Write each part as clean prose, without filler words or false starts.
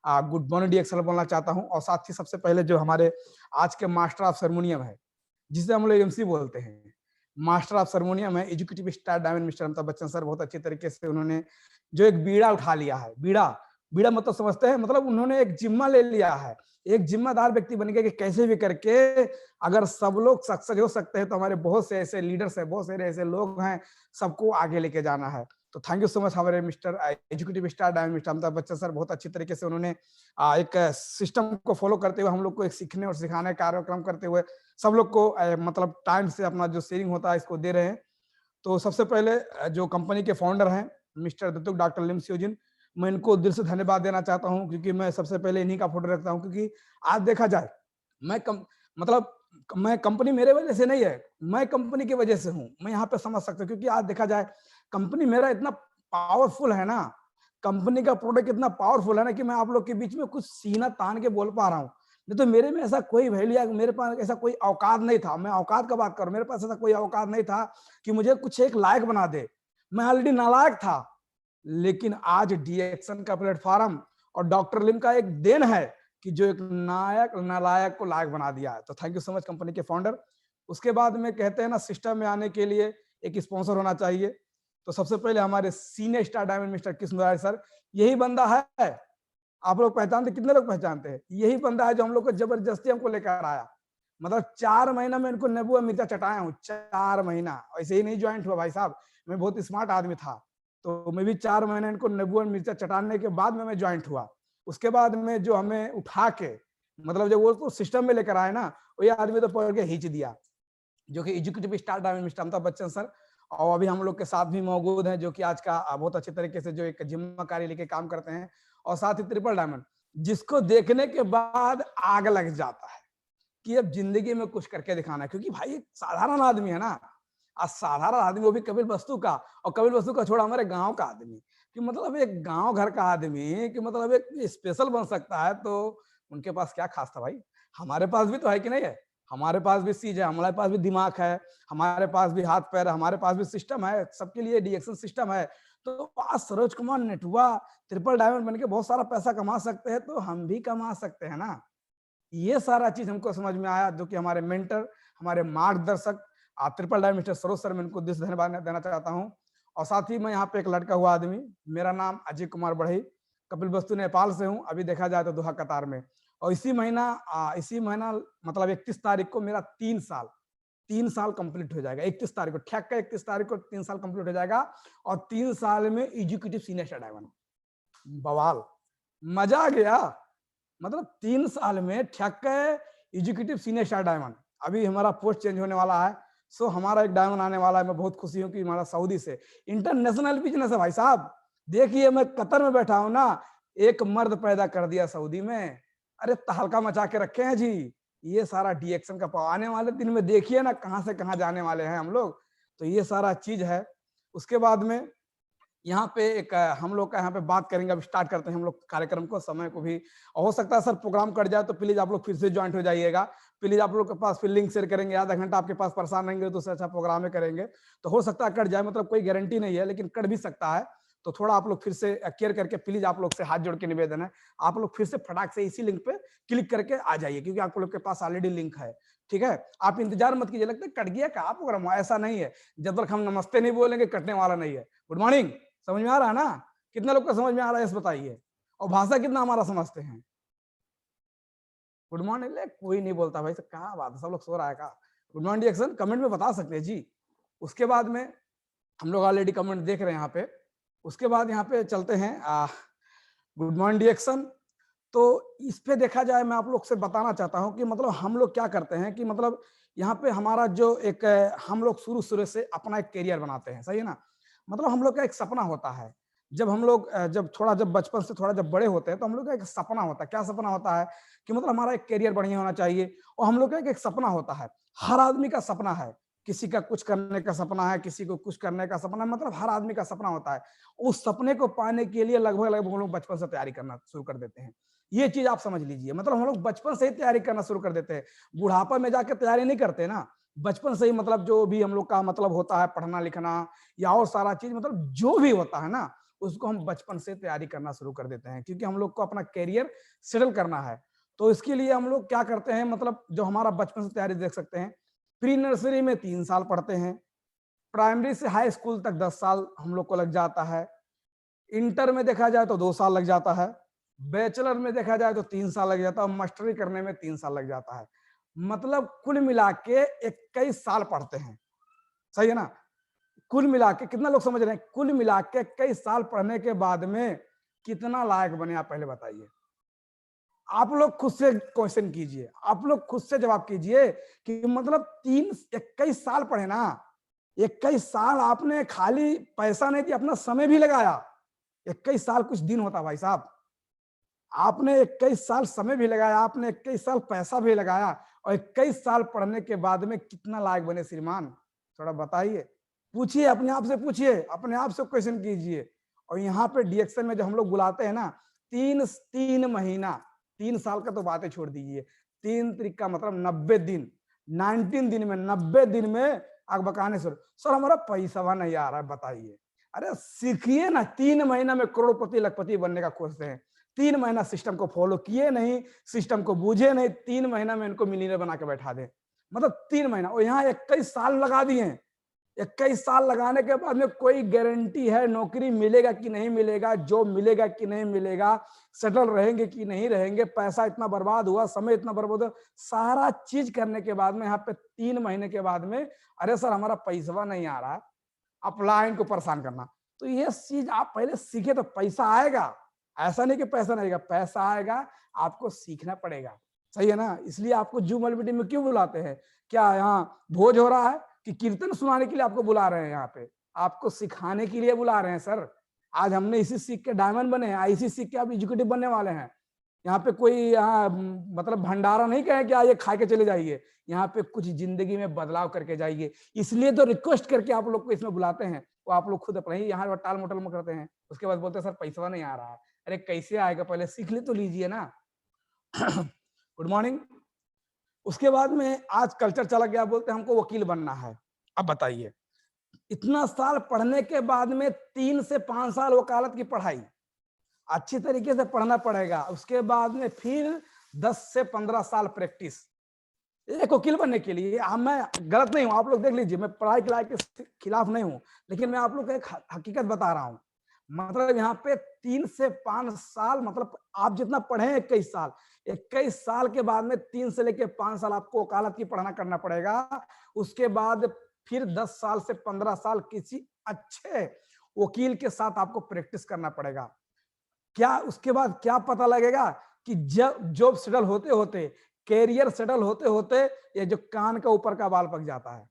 Good morning DXL बोलना चाहता हूं। और साथ ही सबसे पहले जो हमारे आज के मास्टर ऑफ सेरेमोनियम है, जिसे हम लोग एमसी बोलते हैं, मास्टर ऑफ सेरेमोनियम है, educative star diamond mister Amitabh Bachchan sir, बहुत अच्छे तरीके से उन्होंने जो एक बीड़ा उठा लिया है। बीड़ा बीड़ा मतलब समझते हैं, मतलब उन्होंने एक जिम्मा ले लिया है, एक जिम्मेदार व्यक्ति बन गया कि कैसे भी करके अगर सब लोग सक्सेस हो सकते हैं तो हमारे बहुत से ऐसे लीडर्स हैं, बहुत सारे ऐसे लोग हैं, सबको आगे लेके जाना है। तो थैंक यू सो मच हमारे mister educative star diamond mister Amitabh Bachchan sir, बहुत अच्छी तरीके से उन्होंने एक सिस्टम को फॉलो करते हुए हम लोग को एक सीखने और सिखाने का कार्यक्रम करते हुए सब लोग को मतलब टाइम से अपना जो शेयरिंग होता है इसको दे रहे हैं। तो सबसे पहले जो कंपनी के फाउंडर हैं मिस्टर दत्तुक डॉक्टर लिम सियोजिन, मैं इनको दिल से धन्यवाद देना चाहता हूं, क्योंकि मैं सबसे पहले इन्हीं का फोटो रखता हूं। क्योंकि आज देखा जाए मतलब मैं कंपनी मेरे वजह से नहीं है, मैं कंपनी की वजह से हूं, मैं यहाँ पे समझ सकता हूँ। क्योंकि आज देखा जाए कंपनी मेरा इतना पावरफुल है ना, कंपनी का प्रोडक्ट इतना पावरफुल है ना कि मैं आप लोग के बीच में कुछ सीना तान के बोल पा रहा हूँ। नहीं तो मेरे में ऐसा कोई वैल्यू, मेरे पास ऐसा कोई औकात नहीं था। मैं औकात का बात करूं, मेरे पास ऐसा कोई औकात नहीं था कि मुझे कुछ एक लायक बना दे। मैं ऑलरेडी नालायक था। लेकिन आज डीएक्शन का प्लेटफॉर्म और डॉक्टर लिम का एक देन है कि जो एक नायक नालायक को लायक बना दिया है। तो thank you so much company के फाउंडर। उसके बाद में कहते हैं ना, सिस्टम में आने के लिए एक स्पॉन्सर होना चाहिए। तो सबसे पहले हमारे senior star diamond mister Krishna sir, यही बंदा है। आप लोग पहचानते, कितने लोग पहचानते हैं? यही बंदा है जो हम लोग को जबरदस्ती हमको लेकर आया। मतलब 4 महीना में इनको नींबू और मिर्चा चटाया हूँ, 4 महीना। ऐसे ही नहीं ज्वाइंट हुआ भाई साहब, मैं बहुत स्मार्ट आदमी था, तो मैं भी 4 महीने इनको नींबू और मिर्चा चटाने के बाद में मैं ज्वाइंट हुआ। उसके बाद में जो हमें उठा के, मतलब जब वो तो सिस्टम में लेकर आए ना, वही आदमी तो पकड़ के खींच दिया, जो कि educative star diamond mister Amitabh Bachchan sir. और अभी हम लोग के साथ भी मौजूद हैं, जो कि आज का बहुत अच्छे तरीके से जो एक जिम्मेदारी लेके काम करते हैं। और साथ ही ट्रिपल डायमंड, जिसको देखने के बाद आग लग जाता है कि अब जिंदगी में कुछ करके दिखाना है। क्योंकि भाई एक साधारण आदमी है ना, साधारण आदमी, वो भी कपिल वस्तु का, और कपिल वस्तु का छोड़ा हमारे गांव का आदमी, कि मतलब एक गांव घर का आदमी कि मतलब एक स्पेशल बन सकता है। तो उनके पास क्या खास था भाई? हमारे पास भी तो है कि नहीं है? हमारे पास भी चीज है, हमारे पास भी दिमाग है, हमारे पास भी हाथ पैर है, हमारे पास भी सिस्टम है, सबके लिए डीएक्शन सिस्टम है। तो आज सरोज कुमार नेटुआ ट्रिपल डायमंड बन के बहुत सारा पैसा कमा सकते हैं, तो हम भी कमा सकते हैं ना। ये सारा चीज हमको समझ में आया, जो कि हमारे मेंटर, हमारे मार्गदर्शक triple diamond mister Saroj sir, मैं इनको दिल से धन्यवाद देना चाहता हूँ। और साथ ही मैं यहाँ पे एक लड़का हुआ आदमी, मेरा नाम अजय कुमार बढ़ई, कपिल वस्तु नेपाल से हूँ, अभी देखा जाए तो दोहा कतार में। और इसी महीना मतलब 31 तारीख को मेरा 3 साल कंप्लीट हो जाएगा। 31 तारीख को, ठेक का 31 तारीख को 3 साल कंप्लीट हो जाएगा। और 3 साल में एजुकेटिव सीनियर स्टार डायमंड, बवाल, मजा आ गया। मतलब 3 साल में ठेक एजुकेटिव सीनियर स्टार डायमंड। अभी हमारा पोस्ट चेंज होने वाला है, सो हमारा एक डायमंड आने वाला है। मैं बहुत खुशी हूँ कि हमारा सऊदी से इंटरनेशनल बिजनेस है भाई साहब। देखिए मैं कतर में बैठा हूं ना, एक मर्द पैदा कर दिया सऊदी में, अरे तहलका मचा के रखे हैं जी। ये सारा डीएक्शन का आने वाले दिन में देखिए ना कहां से कहां जाने वाले हैं हम लोग। तो ये सारा चीज है। उसके बाद में यहाँ पे एक हम लोग का यहाँ पे बात करेंगे, अब स्टार्ट करते हैं हम लोग कार्यक्रम को, समय को भी। हो सकता है सर प्रोग्राम कट जाए, तो प्लीज आप लोग फिर से ज्वाइंट हो जाइएगा। प्लीज आप लोग के पास फिर लिंक शेयर करेंगे, आधा घंटा आपके पास परेशान रहेंगे तो उससे अच्छा प्रोग्राम में करेंगे। तो हो सकता है कट जाए, मतलब कोई गारंटी नहीं है, लेकिन कट भी सकता है। तो थोड़ा आप लोग फिर से केयर करके, प्लीज आप लोग से हाथ जोड़ के निवेदन है, आप लोग फिर से फटाक से इसी लिंक पे क्लिक करके आ जाइए, क्योंकि आप लोग के पास ऑलरेडी लिंक है। ठीक है, आप इंतजार मत कीजिए, लगता है कट गया क्या प्रोग्राम, ऐसा नहीं है। जब तक हम नमस्ते नहीं बोलेंगे कटने वाला नहीं है। गुड मॉर्निंग, समझ में आ रहा है ना? कितने लोग का समझ में आ रहा है इस बताइए? और भाषा कितना हमारा समझते हैं? गुड मॉर्निंग ले कोई नहीं बोलता भाई, क्या बात है, सब लोग सो रहा है का? गुड मॉर्निंग एक्शन कमेंट में बता सकते हैं जी। उसके बाद में हम लोग ऑलरेडी कमेंट देख रहे हैं यहाँ पे। उसके बाद यहाँ पे चलते हैं गुड मॉर्निंग एक्शन। तो इस पे देखा जाए, मैं आप लोग से बताना चाहता हूँ कि मतलब हम लोग क्या करते हैं कि मतलब यहाँ पे हमारा जो एक हम लोग शुरू से अपना एक करियर बनाते हैं, सही है ना। मतलब हम लोग का एक सपना होता है, जब हम लोग जब बचपन से थोड़ा जब बड़े होते हैं, तो हम लोग का एक सपना होता है। क्या सपना होता है? कि मतलब हमारा एक करियर बढ़िया होना चाहिए। और हम लोग का एक सपना होता है, हर आदमी का सपना है। किसी का कुछ करने का सपना है, किसी को कुछ करने का सपना है, मतलब हर आदमी का सपना होता है। उस सपने को पाने के लिए लगभग हम लोग बचपन से तैयारी करना शुरू कर देते हैं। ये चीज आप समझ लीजिए, मतलब हम लोग बचपन से ही तैयारी करना शुरू कर देते हैं। बुढ़ापा में जाकर तैयारी नहीं करते ना, बचपन से ही मतलब जो भी हम लोग का मतलब होता है, पढ़ना लिखना या और सारा चीज, मतलब जो भी होता है ना, उसको हम बचपन से तैयारी करना शुरू कर देते हैं, क्योंकि हम लोग को अपना कैरियर सेटल करना है। तो इसके लिए हम लोग क्या करते हैं, मतलब जो हमारा बचपन से तैयारी देख सकते हैं, प्री नर्सरी में 3 साल पढ़ते हैं, प्राइमरी से हाई स्कूल तक 10 साल हम लोग को लग जाता है, इंटर में देखा जाए तो 2 साल लग जाता है, बैचलर में देखा जाए तो 3 साल लग जाता है, मास्टरी करने में 3 साल लग जाता है। मतलब कुल मिला के 21 साल पढ़ते हैं, सही है ना? कुल मिला के कितना लोग समझ रहे हैं? कुल मिला के 21 साल पढ़ने के बाद में कितना लायक बने, आप पहले बताइए। आप लोग खुद से क्वेश्चन कीजिए, आप लोग खुद से जवाब कीजिए कि मतलब 21 साल पढ़े ना, 21 साल आपने खाली पैसा नहीं दिया, अपना समय भी लगाया। 21 साल कुछ दिन होता भाई साहब। आपने 21 साल समय भी लगाया, आपने 21 साल पैसा भी लगाया, और 21 साल पढ़ने के बाद में कितना लायक बने श्रीमान, थोड़ा बताइए। पूछिए, अपने आप से पूछिए, अपने आप से क्वेश्चन कीजिए। और यहाँ पे डिएक्शन में जो हम लोग बुलाते हैं ना, 3 महीना, 3 साल का तो बातें छोड़ दीजिए, 3 त्रिक का मतलब 90 दिन, 19 दिन में, 90 दिन में आग बकाने सर हमारा पैसा नहीं आ रहा है, बताइए। अरे सीखिए ना, 3 महीना में करोड़पति लखपति बनने का कोशिश है। 3 महीना सिस्टम को फॉलो किए नहीं, सिस्टम को बूझे नहीं, 3 महीना में इनको मिलीनियर बना के बैठा दे, मतलब 3 महीना। और यहाँ 21 साल लगा दिए। 21 साल लगाने के बाद में कोई गारंटी है नौकरी मिलेगा कि नहीं मिलेगा, जॉब मिलेगा कि नहीं मिलेगा, सेटल रहेंगे कि नहीं रहेंगे, पैसा इतना बर्बाद हुआ, समय इतना बर्बाद हुआ, सारा चीज करने के बाद में यहाँ पे 3 महीने के बाद में अरे सर हमारा पैसा नहीं आ रहा है, अपलाइन को परेशान करना। तो ये चीज आप पहले सीखे तो पैसा आएगा, ऐसा नहीं कि पैसा नहीं आएगा, पैसा आएगा, आपको सीखना पड़ेगा, सही है ना? इसलिए आपको जूम मीटिंग में क्यों बुलाते हैं? क्या यहाँ भोज हो रहा है कि कीर्तन सुनाने के लिए आपको बुला रहे हैं? यहाँ पे आपको सिखाने के लिए बुला रहे हैं सर। आज हमने इसी सीख के डायमंड बने हैं, इसी सीख के आप एग्जीक्यूटिव बनने वाले हैं। यहाँ पे कोई यहाँ मतलब भंडारा नहीं कहे कि आइए खा के चले जाइए, यहाँ पे कुछ जिंदगी में बदलाव करके जाइए। इसलिए तो रिक्वेस्ट करके आप लोग को इसमें बुलाते हैं, वो आप लोग खुद अपने ही यहाँ टाल मटल में करते हैं, उसके बाद बोलते हैं सर पैसा नहीं आ रहा है। अरे कैसे आएगा, पहले सीख ले तो लीजिए ना। Good morning. उसके बाद में आज कल्चर चला गया, बोलते हैं हमको वकील बनना है। अब बताइए, इतना साल पढ़ने के बाद में 3 से 5 साल वकालत की पढ़ाई अच्छी तरीके से पढ़ना पड़ेगा, उसके बाद में फिर 10 से 15 साल प्रैक्टिस एक वकील बनने के लिए। मैं गलत नहीं हूं, आप लोग देख लीजिए, मैं पढ़ाई के खिलाफ नहीं हूं, लेकिन मैं आप लोग को एक हकीकत बता रहा हूं। मतलब यहाँ पे 3 से 5 साल, मतलब आप जितना पढ़े 21 साल, 21 साल के बाद में 3 से लेके 5 साल आपको वकालत की पढ़ना करना पड़ेगा। उसके बाद फिर 10 साल से 15 साल किसी अच्छे वकील के साथ आपको प्रैक्टिस करना पड़ेगा। क्या उसके बाद क्या पता लगेगा कि जॉब सेटल होते होते, कैरियर सेटल होते होते, ये जो कान का ऊपर का बाल पक जाता है,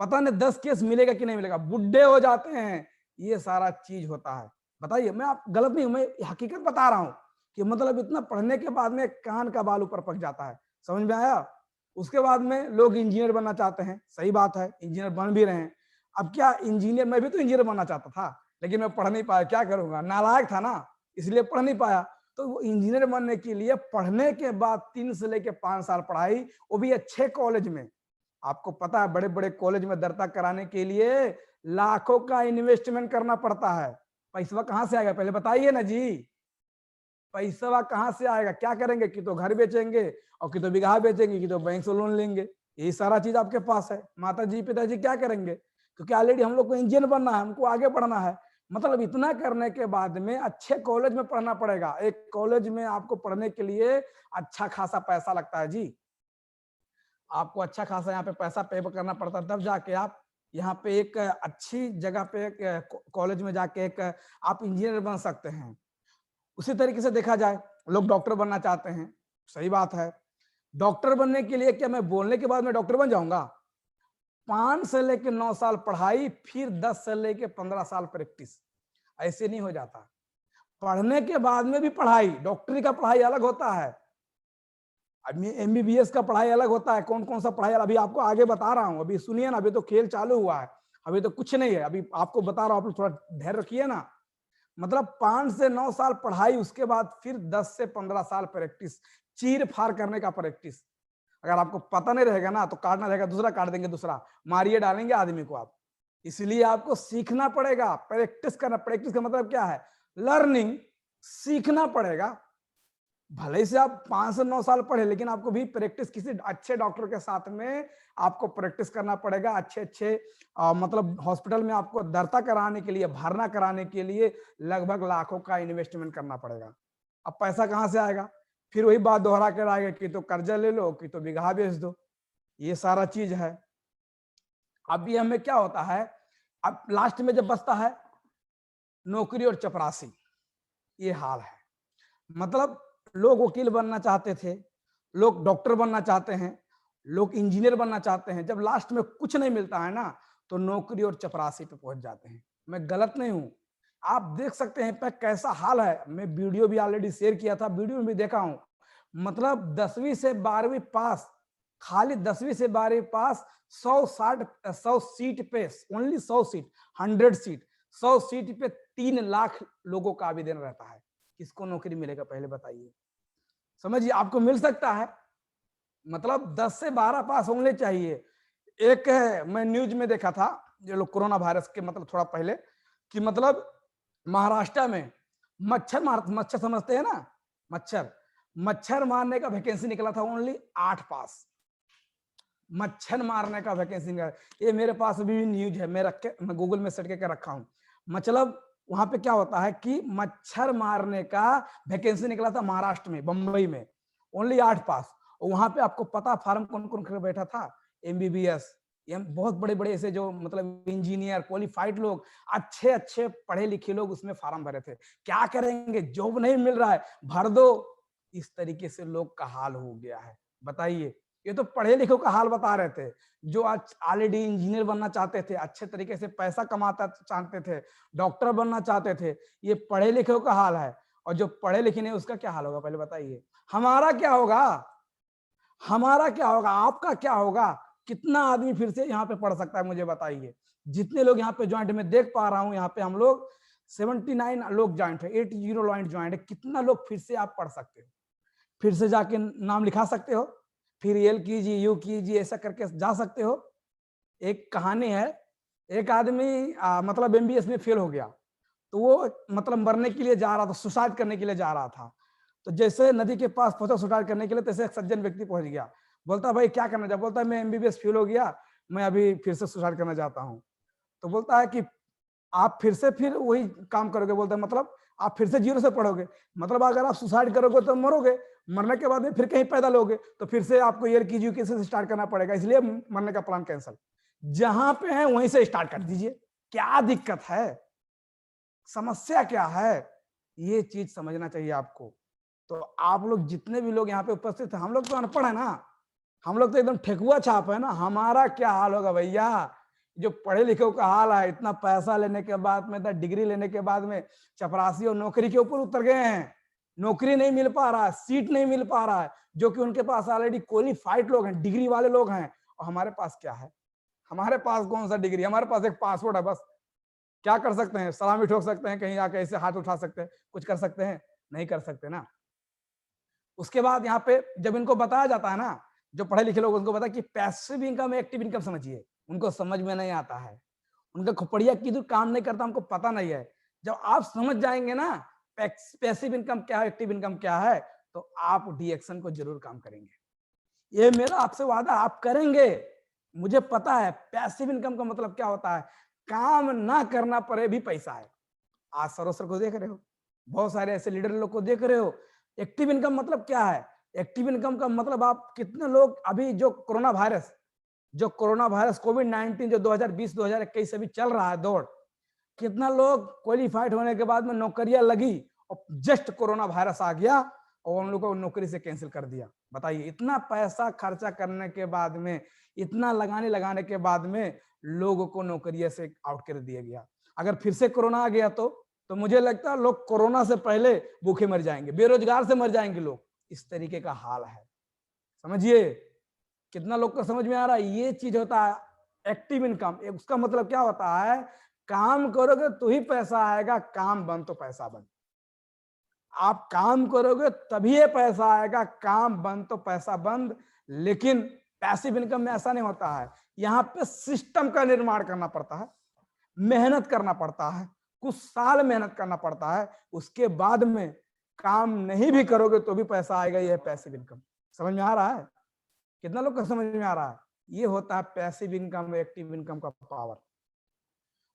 पता नहीं 10 केस मिलेगा कि नहीं मिलेगा, बुढ़े हो जाते हैं, ये सारा चीज होता है। बताइए, मैं आप गलत नहीं हूं, मैं हकीकत बता रहा हूं कि मतलब इतना पढ़ने के बाद में कान का बाल ऊपर पक जाता है। समझ में आया? उसके बाद में लोग इंजीनियर बनना चाहते हैं, सही बात है, इंजीनियर बन भी रहे हैं। अब क्या इंजीनियर, मैं भी तो इंजीनियर बनना चाहता था, लेकिन मैं पढ़ नहीं पाया, क्या करूंगा, नालायक था ना, इसलिए पढ़ नहीं पाया। तो वो इंजीनियर बनने के लिए पढ़ने के बाद 3 से लेके 5 साल पढ़ाई, वो भी अच्छे कॉलेज में। आपको पता है बड़े बड़े कॉलेज में दर्ता कराने के लिए लाखों का इन्वेस्टमेंट करना पड़ता है। पैसा कहां से आएगा, पहले बताइए ना जी, पैसा कहां से आएगा? क्या करेंगे कि तो घर बेचेंगे, और कि तो बिगहा बेचेंगे, कि तो बैंक से लोन लेंगे, यही सारा चीज आपके पास है। माता जी पिताजी क्या करेंगे? क्योंकि ऑलरेडी हम लोग को इंजीनियर बनना है, हमको आगे बढ़ना है। मतलब इतना करने के बाद में अच्छे कॉलेज में पढ़ना पड़ेगा। एक कॉलेज में आपको पढ़ने के लिए अच्छा खासा पैसा लगता है जी, आपको अच्छा खासा यहाँ पे पैसा पे करना पड़ता है, तब जाके आप यहाँ पे एक अच्छी जगह पे कॉलेज में जाके एक आप इंजीनियर बन सकते हैं। उसी तरीके से देखा जाए, लोग डॉक्टर बनना चाहते हैं, सही बात है। डॉक्टर बनने के लिए क्या मैं बोलने के बाद में डॉक्टर बन जाऊंगा? 5 से लेके 9 साल पढ़ाई, फिर 10 से लेके 15 साल प्रैक्टिस, ऐसे नहीं हो जाता। पढ़ने के बाद में भी पढ़ाई, डॉक्टरी का पढ़ाई अलग होता है, एमबीबीएस का पढ़ाई अलग होता है। कौन कौन सा पढ़ाई, अभी आपको आगे बता रहा हूँ, अभी सुनिए ना, अभी तो खेल चालू हुआ है, अभी तो कुछ नहीं है, अभी आपको बता रहा हूँ, आप लोग थोड़ा धैर्य रखिए ना। मतलब 5 से 9 साल पढ़ाई, उसके बाद फिर 10 से 15 साल प्रैक्टिस, चीर फाड़ करने का प्रैक्टिस। अगर आपको पता नहीं रहेगा ना तो काटना रहेगा, दूसरा काट देंगे, दूसरा मारिए डालेंगे आदमी को आप। इसलिए आपको सीखना पड़ेगा, प्रैक्टिस करना। प्रैक्टिस का मतलब क्या है? लर्निंग, सीखना पड़ेगा। भले ही से आप 5 से 9 साल पढ़े, लेकिन आपको भी प्रैक्टिस किसी अच्छे डॉक्टर के साथ में आपको प्रैक्टिस करना पड़ेगा। अच्छे-अच्छे मतलब हॉस्पिटल में आपको दर्ता कराने के लिए, भरना कराने के लिए लगभग लाखों का इन्वेस्टमेंट करना पड़ेगा। अब पैसा कहाँ से आएगा? फिर वही बात दोहरा कर आएगा कि तो कर्जा ले लो, कि तो बिगहा बेच दो। ये सारा चीज है। अभी हमें क्या होता है, अब लास्ट में जब बचता है नौकरी और चपरासी, ये हाल है। मतलब लोग वकील बनना चाहते थे, लोग डॉक्टर बनना चाहते हैं, लोग इंजीनियर बनना चाहते हैं। जब लास्ट में कुछ नहीं मिलता है ना, तो नौकरी और चपरासी पे पहुंच जाते हैं। मैं गलत नहीं हूं, आप देख सकते हैं कैसा हाल है। मैं वीडियो भी ऑलरेडी शेयर किया था, वीडियो में भी देखा हूं। मतलब 10वीं से 12वीं पास, खाली 10वीं से 12वीं पास 100 सीट पे, ओनली 100 सीट, 100 सीट, 100 सीट पे 3 लाख लोगों का आवेदन रहता है। किसको नौकरी मिलेगा पहले बताइए? समझिए, आपको मिल सकता है, मतलब 10 से 12 पास होने चाहिए। एक है, मैं न्यूज में देखा था, ये लोग कोरोना वायरस के मतलब थोड़ा पहले, कि मतलब महाराष्ट्र में मच्छर समझते हैं ना, मच्छर मच्छर मारने का वैकेंसी निकला था, ओनली 8 पास। मच्छर मारने का वैकेंसी निकला। ये मेरे पास भी न्यूज है, मैं गूगल में सर्च करके रखा हूं। मतलब वहां पे क्या होता है कि मच्छर मारने का वैकेंसी निकला था महाराष्ट्र में, बंबई में, ओनली 8 पास। और वहां पे आपको पता फार्म कौन कौन कर बैठा था? एमबीबीएस, बहुत बड़े बड़े ऐसे जो मतलब इंजीनियर, क्वालिफाइड लोग, अच्छे अच्छे पढ़े लिखे लोग उसमें फार्म भरे थे। क्या करेंगे, जॉब नहीं मिल रहा है, भर दो। इस तरीके से लोग का हाल हो गया है। बताइए, ये तो पढ़े लिखों का हाल बता रहे थे, जो आज ऑलरेडी इंजीनियर बनना चाहते थे, अच्छे तरीके से पैसा कमाता चाहते थे, डॉक्टर बनना चाहते थे। ये पढ़े लिखों का हाल है। और जो पढ़े लिखे नहीं, उसका क्या हाल होगा पहले बताइए? हमारा क्या होगा? हमारा क्या होगा? आपका क्या होगा? कितना आदमी फिर से यहाँ पे पढ़ सकता है, मुझे बताइए? जितने लोग यहाँ पे ज्वाइंट में देख पा रहा हूँ, यहाँ पे हम लोग 79 लोग ज्वाइंट है, 80 लोग ज्वाइंट है। कितना लोग फिर से आप पढ़ सकते हो? फिर से जाके नाम लिखा सकते हो, फिर एल कीजिए, यू कीजिए, ऐसा करके जा सकते हो। एक कहानी है, एक आदमी मतलब एमबीएस में फेल हो गया, तो वो मतलब मरने के लिए जा रहा था, सुसाइड करने के लिए जा रहा था। तो जैसे नदी के पास पहुंचा सुसाइड करने के लिए, तैसे एक सज्जन व्यक्ति पहुंच गया। बोलता भाई क्या करना चाहता? बोलता मैं एमबीबीएस फेल हो गया, मैं अभी फिर से सुसाइड करना चाहता हूँ। तो बोलता है कि आप फिर वही काम करोगे? बोलते हैं मतलब आप फिर से जीरो से पढ़ोगे? मतलब अगर आप सुसाइड करोगे तो मरोगे, मरने के बाद में फिर कहीं पैदा लोगे, तो फिर से आपको ईयर की एजुकेशन से स्टार्ट करना पड़ेगा, इसलिए मरने का प्लान कैंसिल। जहां पे है वहीं से स्टार्ट कर दीजिए, क्या दिक्कत है? समस्या क्या है? ये चीज समझना चाहिए आपको। तो आप लोग जितने भी लोग यहाँ पे उपस्थित हैं, हम लोग तो अनपढ़ है ना, हम लोग तो एकदम ठेकुआ छाप है ना। हमारा क्या हाल होगा भैया? जो पढ़े लिखे का हाल है, इतना पैसा लेने के बाद में, डिग्री लेने के बाद में चपरासी और नौकरी के ऊपर उतर गए हैं। नौकरी नहीं मिल पा रहा है, सीट नहीं मिल पा रहा है, जो कि उनके पास ऑलरेडी क्वालिफाइड लोग हैं, डिग्री वाले लोग हैं। और हमारे पास क्या है? हमारे पास कौन सा डिग्री? हमारे पास एक पासवर्ड है बस। क्या कर सकते हैं? सलामी ठोक सकते हैं, कहीं आके ऐसे हाथ उठा सकते हैं, कुछ कर सकते हैं? नहीं कर सकते ना। उसके बाद यहाँ पे जब इनको बताया जाता है ना, जो पढ़े लिखे लोग, उनको पता कि पैसिव इनकम एक्टिव इनकम समझिए, उनको समझ में नहीं आता है। उनका खोपड़िया किधर काम नहीं करता, उनको पता नहीं है। जब आप समझ जाएंगे ना पैसिव इनकम क्या है, एक्टिव इनकम क्या है, तो आप डीएक्शन को जरूर काम करेंगे। ये मेरा आपसे वादा, आप करेंगे। मुझे पता है पैसिव इनकम का मतलब क्या होता है, काम ना करना पड़े भी पैसा है। आज सरोसर को देख रहे हो, बहुत सारे ऐसे लीडर लोग को देख रहे हो। एक्टिव इनकम मतलब क्या है? एक्टिव इनकम का मतलब आप कितने लोग अभी जो कोरोना वायरस कोविड-19 जो 2020-2021 अभी चल रहा है दौड़, कितना लोग क्वालिफाइड होने के बाद में नौकरियां लगी और जस्ट कोरोना वायरस आ गया और उन लोगों को नौकरी से कैंसिल कर दिया। बताइए, इतना पैसा खर्चा करने के बाद में, इतना लगाने के बाद में लोगों को नौकरियों से आउट कर दिया गया। अगर फिर से कोरोना आ गया तो मुझे लगता है लोग कोरोना से पहले भूखे मर जाएंगे, बेरोजगार से मर जाएंगे लोग। इस तरीके का हाल है। समझिए, कितना लोग को समझ में आ रहा है? ये चीज होता है एक्टिव इनकम। उसका मतलब क्या होता है, काम करोगे तो ही पैसा आएगा, काम बंद तो पैसा बंद। आप काम करोगे तभी ये पैसा आएगा, काम बंद तो पैसा बंद। लेकिन पैसिव इनकम में ऐसा नहीं होता है, यहाँ पे सिस्टम का निर्माण करना पड़ता है। मेहनत करना पड़ता है, कुछ साल मेहनत करना पड़ता है, उसके बाद में काम नहीं भी करोगे तो भी पैसा आएगा। यह पैसिव इनकम। समझ में आ रहा है? कितना लोग को समझ में आ रहा है? ये होता है पैसिव इनकम, एक्टिव इनकम का पावर।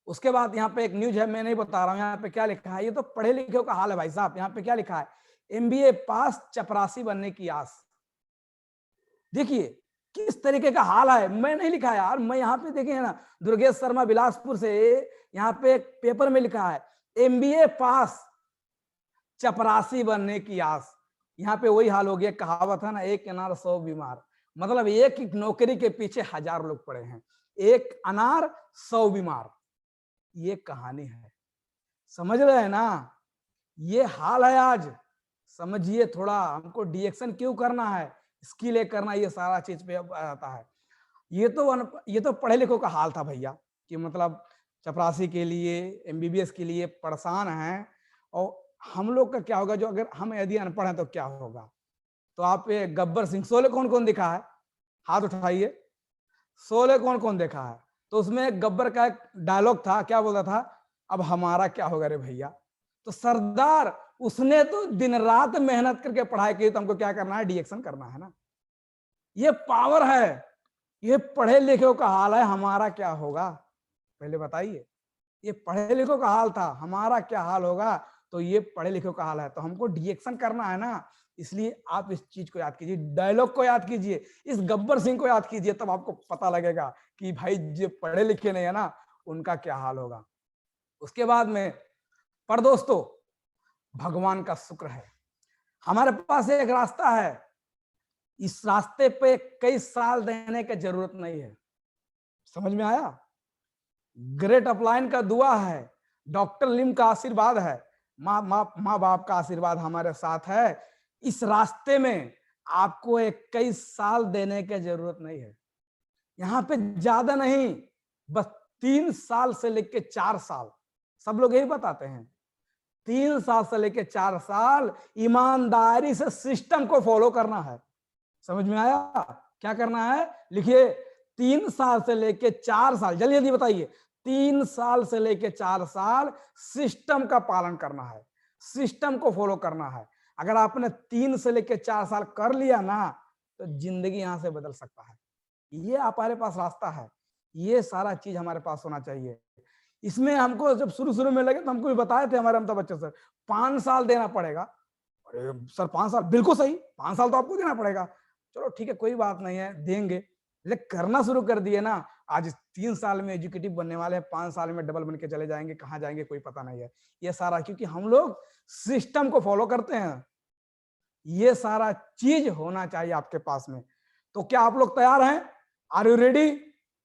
उसके बाद यहाँ पे एक न्यूज है, मैं नहीं बता रहा हूँ यहाँ पे क्या लिखा है, ये तो पढ़े लिखे का हाल है भाई साहब। यहाँ पे क्या लिखा है, एमबीए पास चपरासी बनने की आस। देखिए किस तरीके का हाल है, मैं नहीं लिखा यार, मैं यहाँ पे देखे ना, दुर्गेश शर्मा बिलासपुर से, यहाँ पे एक पेपर में लिखा है एमबीए पास चपरासी बनने की आस। यहाँ पे वही हाल हो गया, कहावत है ना, एक अनार 100 बीमार। मतलब एक नौकरी के पीछे 1000 लोग पड़े हैं, एक अनार 100 बीमार। ये कहानी है, समझ रहे हैं ना? ये हाल है आज। समझिए थोड़ा, हमको डिएक्शन क्यों करना है, स्किल करना, ये सारा चीज पे आता है। ये तो पढ़े लिखों का हाल था भैया, कि मतलब चपरासी के लिए, एमबीबीएस के लिए परेशान हैं। और हम लोग का क्या होगा, जो अगर हम यदि अनपढ़ हैं तो क्या होगा? तो आप गब्बर सिंह, शोले कौन कौन देखा है? हाथ उठाइए। शोले कौन कौन देखा है? तो उसमें गब्बर का एक डायलॉग था, क्या बोलता था, अब हमारा क्या होगा रे भैया। तो सरदार, उसने तो दिन रात मेहनत करके पढ़ाई की, तो हमको क्या करना है, डिएक्शन करना है ना। ये पावर है, ये पढ़े लिखे का हाल है, हमारा क्या होगा पहले बताइए। ये पढ़े लिखों का हाल था, हमारा क्या हाल होगा? तो ये पढ़े लिखों का हाल है, तो हमको डिएक्शन करना है ना। इसलिए आप इस चीज को याद कीजिए, डायलॉग को याद कीजिए, इस गब्बर सिंह को याद कीजिए, तब आपको पता लगेगा कि भाई जो पढ़े लिखे नहीं है ना, उनका क्या हाल होगा। उसके बाद में, पर दोस्तों भगवान का शुक्र है, हमारे पास एक रास्ता है। इस रास्ते पे कई साल देने की जरूरत नहीं है। समझ में आया? ग्रेट अपलाइन का दुआ है, डॉक्टर लिम का आशीर्वाद है, माँ बाप का आशीर्वाद हमारे साथ है। इस रास्ते में आपको 21 साल देने की जरूरत नहीं है। यहाँ पे ज्यादा नहीं, बस 3 साल से लेके 4 साल, सब लोग यही बताते हैं। 3 साल से लेके 4 साल ईमानदारी से सिस्टम को फॉलो करना है। समझ में आया? क्या करना है, लिखिए। 3 साल से लेके 4 साल, जल्दी जल्दी बताइए। 3 साल से लेके 4 साल सिस्टम का पालन करना है, सिस्टम को फॉलो करना है। अगर आपने 3 से लेके 4 साल कर लिया ना, तो जिंदगी यहां से बदल सकता है। ये हमारे पास रास्ता है, ये सारा चीज हमारे पास होना चाहिए। इसमें हमको जब शुरू में लगे तो हमको भी बताए थे हमारे अमिताभ बच्चन सर, 5 साल देना पड़ेगा। अरे सर 5 साल, बिल्कुल सही, 5 साल तो आपको देना पड़ेगा। चलो ठीक है, कोई बात नहीं है, देंगे। लेकिन करना शुरू कर दिए ना, आज 3 साल में एजुकेटिव बनने वाले हैं, 5 साल में डबल बन के चले जाएंगे, कहाँ जाएंगे कोई पता नहीं है। ये सारा क्योंकि हम लोग सिस्टम को फॉलो करते हैं। ये सारा चीज होना चाहिए आपके पास में। तो क्या आप लोग तैयार हैं? Are you ready?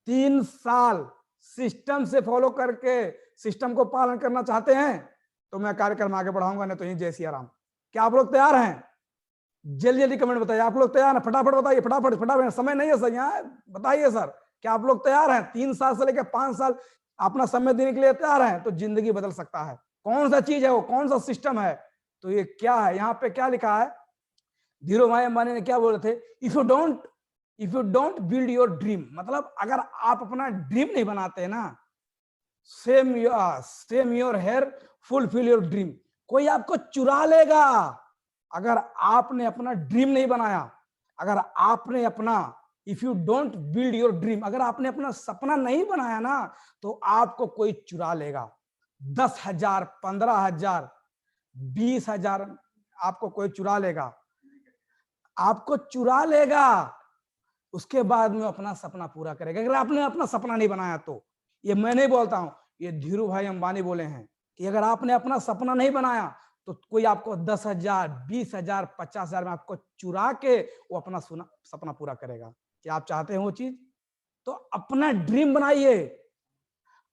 3 साल सिस्टम से फॉलो करके सिस्टम को पालन करना चाहते हैं तो मैं कार्यक्रम आगे बढ़ाऊंगा, नहीं तो यही जय सिया राम। क्या आप लोग तैयार हैं? जल्दी जल्दी कमेंट बताइए, आप लोग तैयार हैं? फटाफट बताइए, फटाफट फटाफट, समय नहीं है सर यहाँ, बताइए सर, क्या आप लोग तैयार हैं? 3 साल से लेकर 5 साल अपना समय देने के लिए तैयार हैं, तो जिंदगी बदल सकता है। कौन सा चीज है वो, कौन सा सिस्टम है? तो ये क्या है, यहाँ पे क्या लिखा है, धीरू भाई अंबानी ने क्या बोले थे, if you don't build your dream, मतलब अगर आप अपना ड्रीम नहीं बनाते ना, same your hair fulfil your dream, कोई आपको चुरा लेगा। अगर आपने अपना ड्रीम नहीं बनाया, अगर आपने अपना, if you don't build your dream, अगर आपने अपना सपना नहीं बनाया ना, तो आपको कोई चुरा लेगा। 10,000, 15,000, 20,000 आपको कोई चुरा लेगा, आपको चुरा लेगा। उसके बाद में अपना सपना पूरा करेगा। अगर आपने अपना सपना नहीं बनाया तो, ये मैं नहीं बोलता हूं, ये धीरू भाई अंबानी बोले हैं कि अगर आपने अपना सपना नहीं बनाया तो कोई आपको 10,000, 20,000, 50,000 में आपको चुरा के वो अपना सपना पूरा करेगा। क्या आप चाहते हैं वो चीज? तो अपना ड्रीम बनाइए,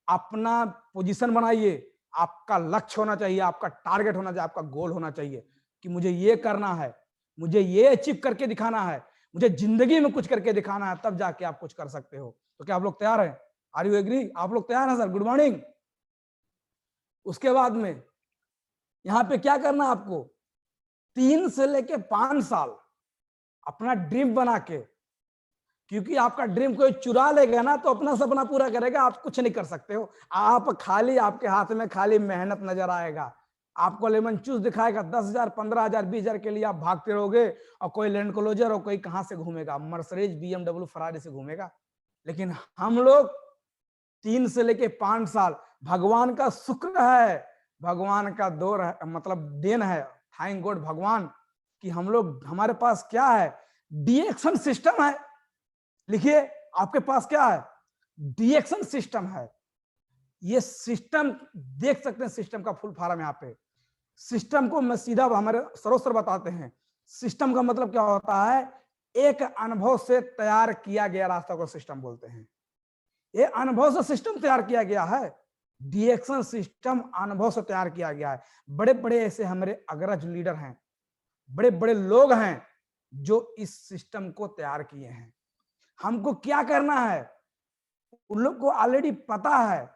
अपना पोजीशन बनाइए, आपका लक्ष्य होना चाहिए, आपका टारगेट होना चाहिए, आपका गोल होना चाहिए कि मुझे ये करना है, मुझे ये अचीव करके दिखाना है, मुझे जिंदगी में कुछ करके दिखाना है, तब जाके आप कुछ कर सकते हो। तो क्या आप लोग तैयार हैं? Are you agree? आप लोग तैयार हैं सर? Good morning. उसके बाद में यहां पे क्या करना है आपको, 3 से लेके 5 साल अपना ड्रीम बना के क्योंकि आपका ड्रीम कोई चुरा लेगा ना तो अपना सपना पूरा करेगा, आप कुछ नहीं कर सकते हो। आप खाली, आपके हाथ में खाली मेहनत नजर आएगा। आपको लेमन चूस दिखाएगा, 10,000, 15,000, 20,000 के लिए आप भागते रहोगे, और कोई लैंड क्लोजर और कोई कहां से घूमेगा, मर्सिडीज, BMW, फरारी से घूमेगा। लेकिन हम लोग 3 से लेके 5 साल, भगवान का शुक्र है, भगवान का दौर है, मतलब देन है, थैंक गॉड भगवान, कि हम लोग, हमारे पास क्या है, डीएक्शन सिस्टम है। लिखिए, आपके पास क्या है, डीएक्शन सिस्टम है। ये सिस्टम देख सकते हैं, सिस्टम का फुल फॉर्म यहाँ पे। सिस्टम को मैं सीधा हमारे सरोसर बताते हैं। सिस्टम का मतलब क्या होता है, एक अनुभव से तैयार किया गया रास्ता को सिस्टम बोलते हैं। ये अनुभव से सिस्टम तैयार किया गया है, डीएक्शन सिस्टम अनुभव से तैयार किया गया है। बड़े बड़े ऐसे हमारे अग्रज लीडर हैं, बड़े बड़े लोग हैं जो इस सिस्टम को तैयार किए हैं। हमको क्या करना है, उन लोग को ऑलरेडी पता है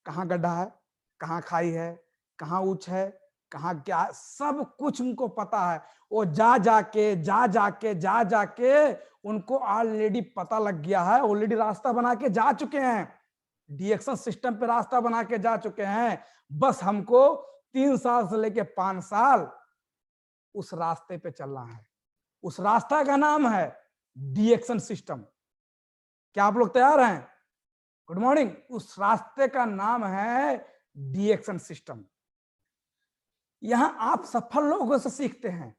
कहाँ गड्ढा है, कहाँ खाई है, कहाँ ऊंच है, कहाँ क्या, सब कुछ उनको पता है। वो जा जाके उनको ऑलरेडी पता लग गया है, ऑलरेडी रास्ता बना के जा चुके हैं, डीएक्शन सिस्टम पे रास्ता बना के जा चुके हैं। बस हमको 3 साल से लेके 5 साल उस रास्ते पे चलना है। उस रास्ता का नाम है डीएक्शन सिस्टम। क्या आप लोग तैयार हैं? Good morning. उस रास्ते का नाम है डीएक्शन सिस्टम। यहां आप सफल लोगों से सीखते हैं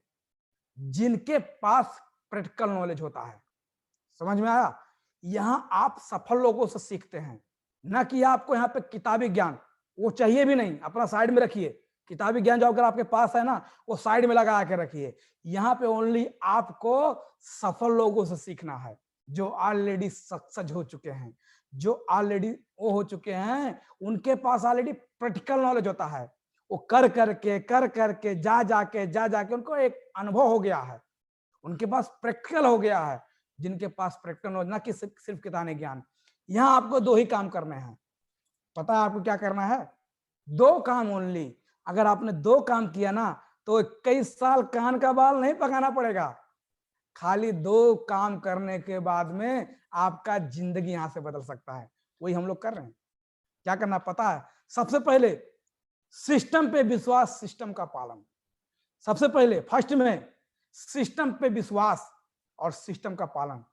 जिनके पास प्रैक्टिकल नॉलेज होता है। समझ में आया? यहां आप सफल लोगों से सीखते हैं, ना कि आपको यहाँ पे किताबी ज्ञान, वो चाहिए भी नहीं, अपना साइड में रखिए। किताबी ज्ञान जो अगर आपके पास है ना, वो साइड में लगा के रखिए। यहाँ पे ओनली आपको सफल लोगों से सीखना है, जो ऑलरेडी सक्सेस हो चुके हैं, जो ऑलरेडी वो हो चुके हैं, उनके पास ऑलरेडी प्रैक्टिकल नॉलेज होता है। वो कर करके जा जाके उनको एक अनुभव हो गया है, उनके पास प्रैक्टिकल हो गया है। जिनके पास प्रैक्टिकल नॉलेज, ना कि सिर्फ किताबी ज्ञान। यहाँ आपको 2 ही काम करने हैं। पता है आपको क्या करना है? 2 काम ओनली। अगर आपने 2 काम किया ना, तो 21 साल कान का बाल नहीं पकाना पड़ेगा। खाली 2 काम करने के बाद में आपका जिंदगी यहां से बदल सकता है। वही हम लोग कर रहे हैं। क्या करना पता है? सबसे पहले सिस्टम पे विश्वास, सिस्टम का पालन। सबसे पहले फर्स्ट में सिस्टम पे विश्वास और सिस्टम का पालन।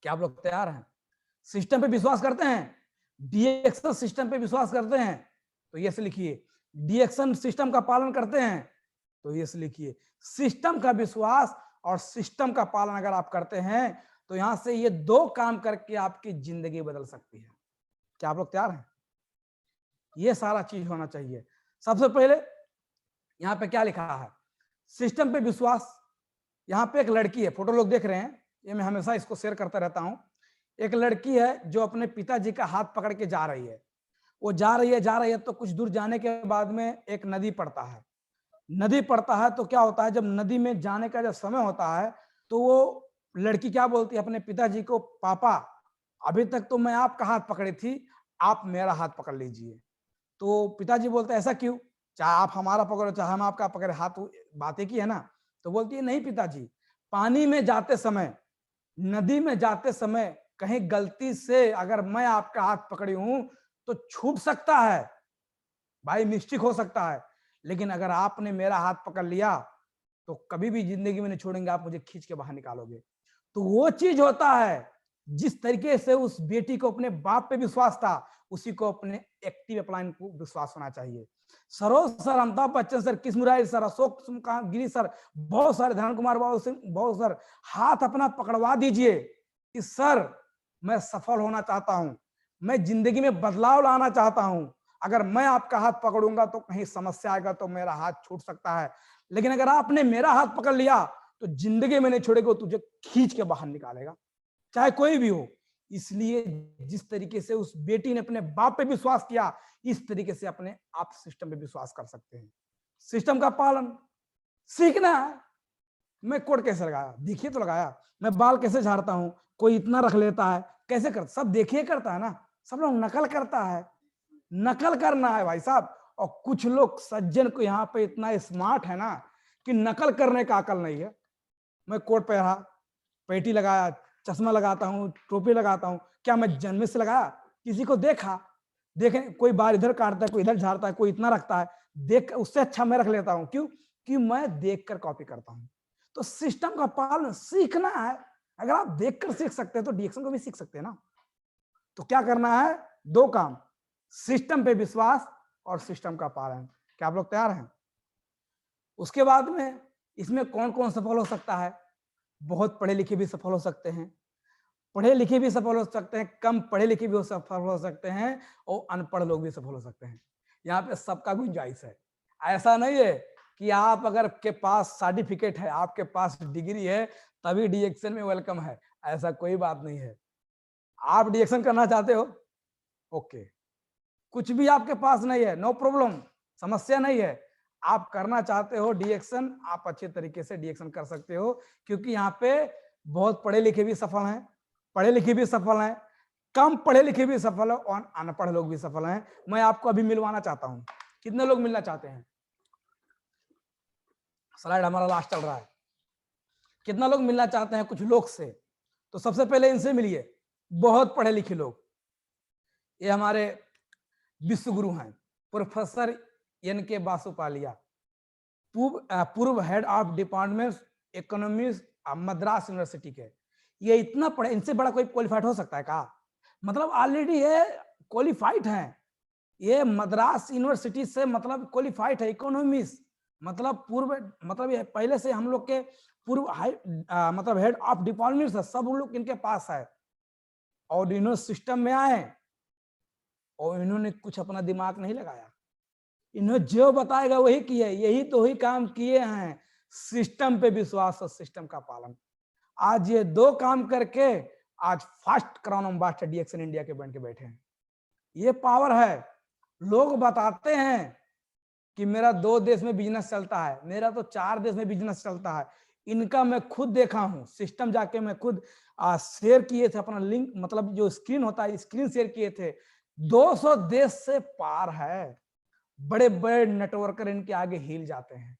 क्या आप लोग तैयार हैं? सिस्टम पे विश्वास करते हैं, डीएक्शन सिस्टम पे विश्वास करते हैं, तो ये से लिखिए। डीएक्शन सिस्टम का पालन करते हैं, तो ये से लिखिए। सिस्टम का विश्वास और सिस्टम का पालन अगर आप करते हैं, तो यहां से ये 2 काम करके आपकी जिंदगी बदल सकती है। क्या आप लोग तैयार हैं? ये सारा चीज होना चाहिए। सबसे पहले यहाँ पे क्या लिखा है, सिस्टम पे विश्वास। यहाँ पे एक लड़की है, फोटो लोग देख रहे हैं, ये मैं हमेशा इसको शेयर करता रहता हूँ। एक लड़की है जो अपने पिताजी का हाथ पकड़ के जा रही है। वो जा रही है तो कुछ दूर जाने के बाद में एक नदी पड़ता है। नदी पड़ता है तो क्या होता है, जब नदी में जाने का जब समय होता है, तो वो लड़की क्या बोलती है अपने पिताजी को, पापा अभी तक तो मैं आपका हाथ पकड़ी थी, आप मेरा हाथ पकड़ लीजिए। तो पिताजी बोलते हैं ऐसा क्यों, चाहे आप हमारा पकड़ो चाहे हम आपका पकड़े, हाथ बात एक ही है ना। तो बोलती है नहीं पिताजी, पानी में जाते समय, नदी में जाते समय कहीं गलती से अगर मैं आपका हाथ पकड़ी हूं तो छूट सकता है भाई, मिस्टेक हो सकता है, लेकिन अगर आपने मेरा हाथ पकड़ लिया तो कभी भी जिंदगी में नहीं छोड़ेंगे, आप मुझे खींच के बाहर निकालोगे। तो वो चीज होता है, जिस तरीके से उस बेटी को अपने बाप पे विश्वास था, उसी को अपने एक्टिव अपलाइन को विश्वास होना चाहिए। Saroj sir, Amitabh Bachchan sir, Krishna Murari sir, Ashok Giri sir, बहुत सारे, धरण कुमार बाबू सिंह, बहुत सर, हाथ अपना पकड़वा दीजिए कि सर मैं सफल होना चाहता हूं, मैं जिंदगी में बदलाव लाना चाहता हूं। अगर मैं आपका हाथ पकड़ूंगा तो कहीं समस्या आएगा तो मेरा हाथ छूट सकता है, लेकिन अगर आपने मेरा हाथ पकड़ लिया तो जिंदगी में नहीं छोड़ेगा, तुझे खींच के बाहर निकालेगा, चाहे कोई भी हो। इसलिए जिस तरीके से उस बेटी ने अपने बाप पे विश्वास किया, इस तरीके से अपने आप सिस्टम पे विश्वास कर सकते हैं। सिस्टम का पालन सीखना है। मैं कोट कैसे लगाया, देखिए तो लगाया। मैं बाल कैसे झाड़ता हूं, कोई इतना रख लेता है, कैसे कर, सब देखिए करता है ना, सब लोग नकल करता है, नकल करना है भाई साहब। और कुछ लोग सज्जन को यहाँ पे इतना स्मार्ट है ना कि नकल करने का अकल नहीं है। मैं कोट पहना, पेटी लगाया, चश्मा लगाता हूँ, टोपी लगाता हूँ, क्या मैं जन्म से लगाया? किसी को देखा, देखें कोई बाल इधर काटता है, कोई इधर झाड़ता है, कोई इतना रखता है, देख उससे अच्छा मैं रख लेता हूँ। क्यों? कि मैं देखकर कॉपी करता हूँ। तो सिस्टम का पालन सीखना है। अगर आप देखकर सीख सकते हैं तो डीएक्शन को भी सीख सकते हैं ना। तो क्या करना है? 2 काम, सिस्टम पे विश्वास और सिस्टम का पालन। क्या आप लोग तैयार हैं? उसके बाद में इसमें कौन-कौन सफल हो सकता है? बहुत पढ़े लिखे भी सफल हो सकते हैं, पढ़े लिखे भी सफल हो सकते हैं, कम पढ़े लिखे भी सफल हो सकते हैं और अनपढ़ लोग भी सफल हो सकते हैं। यहाँ पे सबका गुंजाइश है। ऐसा नहीं है कि आप अगर के पास सर्टिफिकेट है, आपके पास डिग्री है, तभी डीएक्शन में वेलकम है। ऐसा कोई बात नहीं है। आप डीएक्शन करना चाहते हो? ओके। कुछ भी आपके पास नहीं है, नो प्रॉब्लम, समस्या नहीं है। आप करना चाहते हो डीएक्शन, आप अच्छे तरीके से डीएक्शन कर सकते हो, क्योंकि यहाँ पे बहुत पढ़े लिखे भी सफल हैं, पढ़े लिखे भी सफल हैं, कम पढ़े लिखे भी सफल है और अनपढ़ लोग भी सफल हैं। मैं आपको अभी मिलवाना चाहता हूं। कितने लोग मिलना चाहते हैं? स्लाइड हमारा लास्ट चल रहा है। कितना लोग मिलना चाहते हैं कुछ लोग से? तो सबसे पहले इनसे मिलिए, बहुत पढ़े लिखे लोग। ये हमारे विश्व गुरु हैं, प्रोफेसर एन के बासुपालिया, पूर्व head of department economics Madras university के। ये इतना पढ़े, इनसे बड़ा कोई क्वालिफाइड हो सकता है क्या? मतलब ऑलरेडी ये क्वालिफाइड हैं, ये मद्रास यूनिवर्सिटी से मतलब क्वालिफाइड है इकोनॉमिक्स, मतलब पूर्व, मतलब ये पहले से हम लोग के पूर्व मतलब हेड ऑफ डिपार्टमेंट है, सब लोग इनके पास है। और इन्होंने सिस्टम में आए और इन्होंने कुछ अपना दिमाग नहीं लगाया, इन्होंने जो बताएगा वही किया, यही तो ही काम किए हैं, सिस्टम पे विश्वास और सिस्टम का पालन। आज ये 2 काम करके आज फर्स्ट क्राउन एम्बेसडर डीएक्शन इंडिया के बन के बैठे हैं। ये पावर है। लोग बताते हैं कि मेरा 2 देश में बिजनेस चलता है, मेरा तो 4 देश में बिजनेस चलता है। इनका मैं खुद देखा हूं, सिस्टम जाके मैं खुद शेयर किए थे अपना लिंक, मतलब जो स्क्रीन होता है स्क्रीन शेयर किए थे। 200 देश से पार है। बड़े बड़े नेटवर्कर इनके आगे हिल जाते हैं,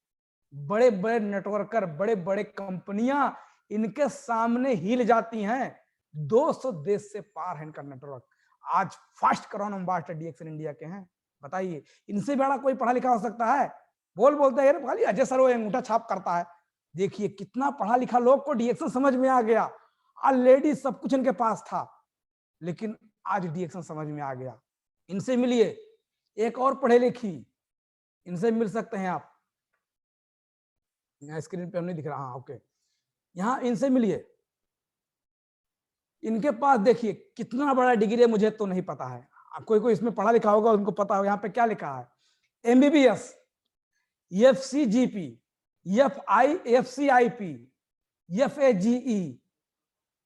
बड़े बड़े नेटवर्कर, बड़े बड़े कंपनियां इनके सामने हिल जाती हैं। 200 देश से पार है इनका नेटवर्क। आज फर्स्ट क्राउन एम्बेसडर डीएक्शन इंडिया के हैं। बताइए, इनसे बड़ा कोई पढ़ा लिखा हो सकता है? बोलते हैं खाली अजय सर वो अंगूठा छाप करता है। देखिए कितना पढ़ा लिखा लोग को डीएक्शन समझ में आ गया। ऑलरेडी सब कुछ इनके पास था, लेकिन आज डीएक्शन समझ में आ गया। इनसे मिलिए, एक और पढ़े लिखी, इनसे मिल सकते हैं आप। यहाँ स्क्रीन पे हम नहीं दिख रहा, हाँ ओके, यहाँ इनसे मिलिए। इनके पास देखिए कितना बड़ा डिग्री है, मुझे तो नहीं पता है, कोई कोई इसमें पढ़ा लिखा होगा उनको पता होगा। यहाँ पे क्या लिखा है? एमबीबीएस, एफसीजीपी, एफसीआईपी, एफएजीई,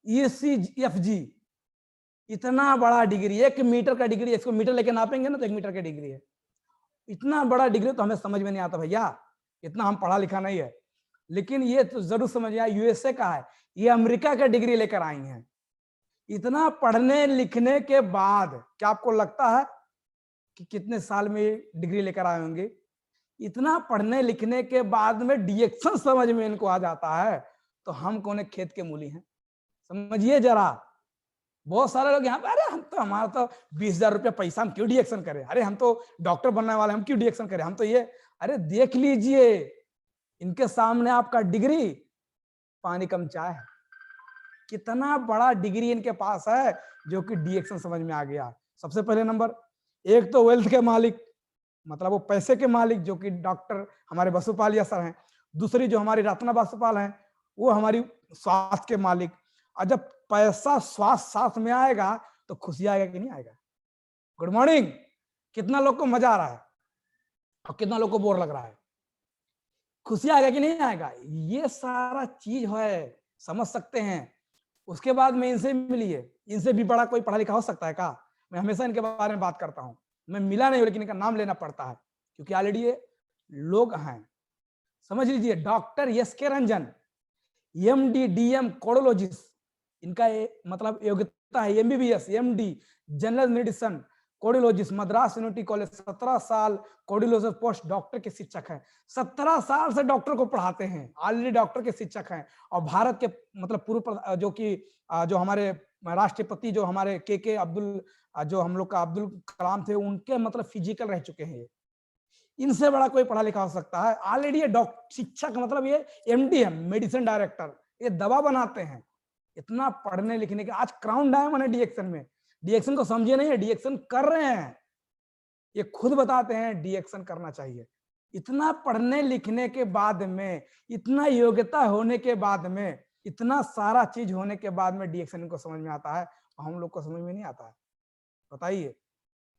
ईसीएफजी। इतना बड़ा डिग्री, 1 मीटर का डिग्री, इसको मीटर लेके नापेंगे ना तो 1 मीटर की डिग्री है। इतना बड़ा डिग्री तो हमें समझ में नहीं आता भैया, इतना हम पढ़ा लिखा नहीं है। लेकिन ये तो जरूर समझ आया, यूएसए का है, ये अमेरिका का डिग्री लेकर आई हैं। इतना पढ़ने लिखने के बाद क्या आपको लगता है कि कितने साल में डिग्री लेकर आए होंगे? इतना पढ़ने लिखने के बाद में डीएक्शन समझ में इनको आ जाता है, तो हम कौन खेत के मूली हैं? समझिए जरा। बहुत सारे लोग यहाँ पे, अरे हम तो, हमारा तो 20,000 रुपया पैसा, हम क्यों डीएक्शन करें? अरे हम तो डॉक्टर बनने वाले, हम क्यों डीएक्शन करें? हम तो ये, अरे देख लीजिए इनके सामने आपका डिग्री पानी कम चाय है। कितना बड़ा डिग्री इनके पास है जो कि डीएक्शन समझ में आ गया। सबसे पहले नंबर, एक तो वेल्थ के मालिक, मतलब वो पैसे के मालिक जो कि डॉक्टर हमारे बासुपालिया सर हैं। दूसरी जो हमारी रत्ना बासुपाल हैं, वो हमारी स्वास्थ्य के मालिक। और जब पैसा स्वास्थ्य साथ में आएगा तो खुशी आएगा कि नहीं आएगा? Good morning. कितना लोग को मजा आ रहा है और कितना लोग को बोर लग रहा है? खुशी आएगा कि नहीं आएगा? ये सारा चीज है, समझ सकते हैं। उसके बाद में इनसे मिलिए, इनसे भी बड़ा कोई पढ़ा लिखा हो सकता है क्या? मैं हमेशा इनके बारे में बात करता हूं, मैं मिला नहीं लेकिन इनका नाम लेना पड़ता है क्योंकि ऑलरेडी ये लोग हैं। समझ लीजिए, डॉक्टर एस के रंजन, एमडी डीएम कोर्डोलॉजिस्ट, इनका मतलब योग्यता है MBBS, MD general medicine, cardiologist, Madras university college, 17 साल कोर्डियोलॉजिस्ट पोस्ट डॉक्टर के शिक्षक हैं। 17 साल से डॉक्टर को पढ़ाते हैं, ऑलरेडी डॉक्टर के शिक्षक हैं। और भारत के मतलब पूर्व जो कि जो हमारे राष्ट्रपति जो हमारे के अब्दुल जो हम लोग का अब्दुल कलाम थे, उनके मतलब फिजिकल रह चुके हैं। इनसे बड़ा कोई पढ़ा लिखा हो सकता है? ऑलरेडी ये डॉक्टर शिक्षक मतलब ये एमडी है, मेडिसिन डायरेक्टर, ये दवा बनाते हैं। इतना पढ़ने लिखने के आज क्राउन डायमंड है डीएक्शन में। डीएक्शन को समझे नहीं है, डीएक्शन कर रहे हैं, ये खुद बताते हैं डीएक्शन करना चाहिए। इतना पढ़ने लिखने के बाद में, इतना योग्यता होने के बाद में, इतना सारा चीज होने के बाद में डीएक्शन इनको समझ में आता है, हम लोग को समझ में नहीं आता है। बताइए,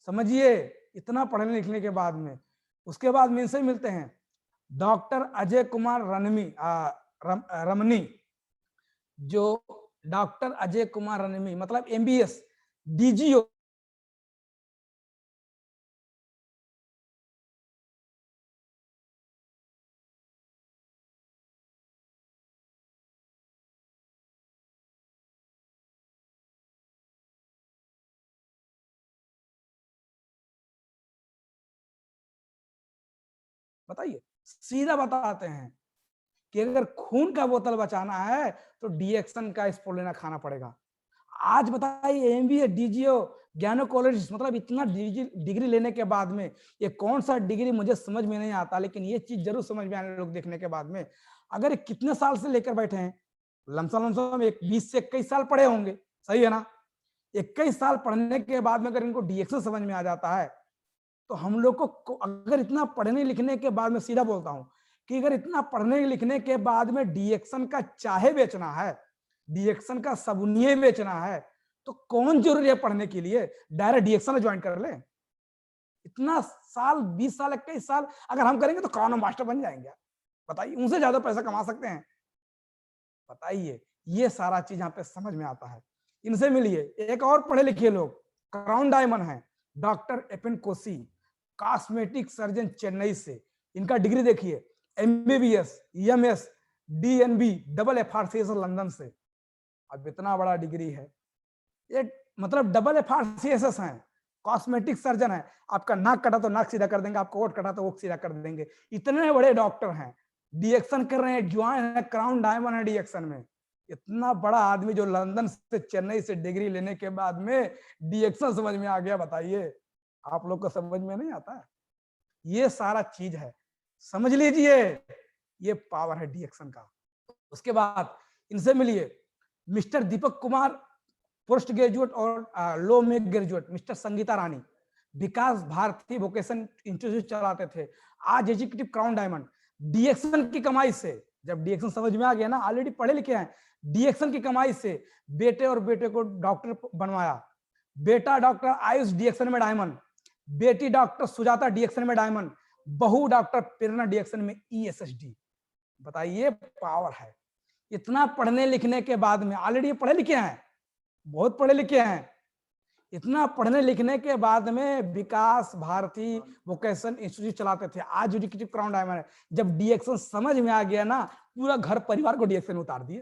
समझिए, इतना पढ़ने लिखने के बाद में। उसके बाद में इनसे मिलते हैं डॉक्टर अजय कुमार रमनी, जो डॉक्टर अजय कुमार रमनी मतलब एमबीएस डीजीओ, बताइए, सीधा बताते हैं कि अगर खून का बोतल बचाना है तो डीएक्शन का स्पोलेना खाना पड़ेगा। आज बताइए, एमबीए डीजीओ ज्ञानोकोलॉजिस्ट मतलब इतना डिग्री लेने के बाद में ये कौन सा डिग्री मुझे समझ में नहीं आता, लेकिन ये चीज जरूर समझ में आने लोग देखने के बाद में। अगर कितने साल से लेकर बैठे हैं, लमसम 20 से 21 साल पढ़े होंगे, सही है ना? 21 साल पढ़ने के बाद में अगर इनको डीएक्शन समझ में आ जाता है, तो हम लोग को अगर इतना पढ़ने लिखने के बाद में, सीधा बोलता हूं कि अगर इतना पढ़ने लिखने के बाद में डीएक्शन का चाहे बेचना है, डीएक्शन का सबूनिये बेचना है, तो कौन जरूरी है पढ़ने के लिए? डायरेक्ट डीएक्शन ज्वाइन कर ले। इतना साल 20 साल 21 साल अगर हम करेंगे तो कौन मास्टर बन जाएंगे? बताइए, उनसे ज्यादा पैसा कमा सकते हैं? बताइए, ये सारा चीज यहाँ पे समझ में आता है। इनसे मिलिए, एक और पढ़े लिखे लोग क्राउन डायमंड है, डॉक्टर एपन कोसी, कॉस्मेटिक सर्जन चेन्नई से। इनका डिग्री देखिए, MBBS, MS, DNB, double FRCS London से। अब इतना बड़ा डिग्री है ये, मतलब डबल एफआरसीएस है, कॉस्मेटिक सर्जन है। आपका नाक कटा तो नाक सीधा कर देंगे, आपका ओठ कटा तो ओठ सीधा कर देंगे। इतने बड़े डॉक्टर हैं, डीएक्शन कर रहे हैं, ज्वाइन है, क्राउन डायमंड है डीएक्शन में। इतना बड़ा आदमी जो लंदन से चेन्नई से डिग्री लेने के बाद में डीएक्शन समझ में आ गया, बताइए आप लोग को समझ में नहीं आता है? ये सारा चीज है, समझ लीजिए, ये पावर है डीएक्शन का। उसके बाद इनसे मिलिए mister Deepak Kumar, post graduate और लो में ग्रेजुएट, मिस्टर संगीता रानी, विकास भारती वोकेशन इंस्टीट्यूट चलाते थे, आज एग्जीक्यूटिव क्राउन डायमंड। डीएक्शन की कमाई से, जब डीएक्शन समझ में आ गया ना, ऑलरेडी पढ़े लिखे हैं, डीएक्शन की कमाई से बेटे और बेटे को डॉक्टर बनवाया। बेटा डॉक्टर आयुष डीएक्शन में डायमंड, बेटी डॉक्टर सुजाता डीएक्शन में डायमंड, बहू डॉक्टर प्रेरणा डीएक्शन में ईएसएसडी। बताइए, पावर है। इतना पढ़ने लिखने के बाद में, ऑलरेडी पढ़े लिखे हैं, बहुत पढ़े लिखे हैं, इतना पढ़ने लिखने के बाद में विकास भारती वोकेशन इंस्टीट्यूट चलाते थे, आज एग्जीक्यूटिव क्राउन डायमंड है। जब डीएक्शन समझ में आ गया ना, पूरा घर परिवार को डीएक्शन उतार दिए,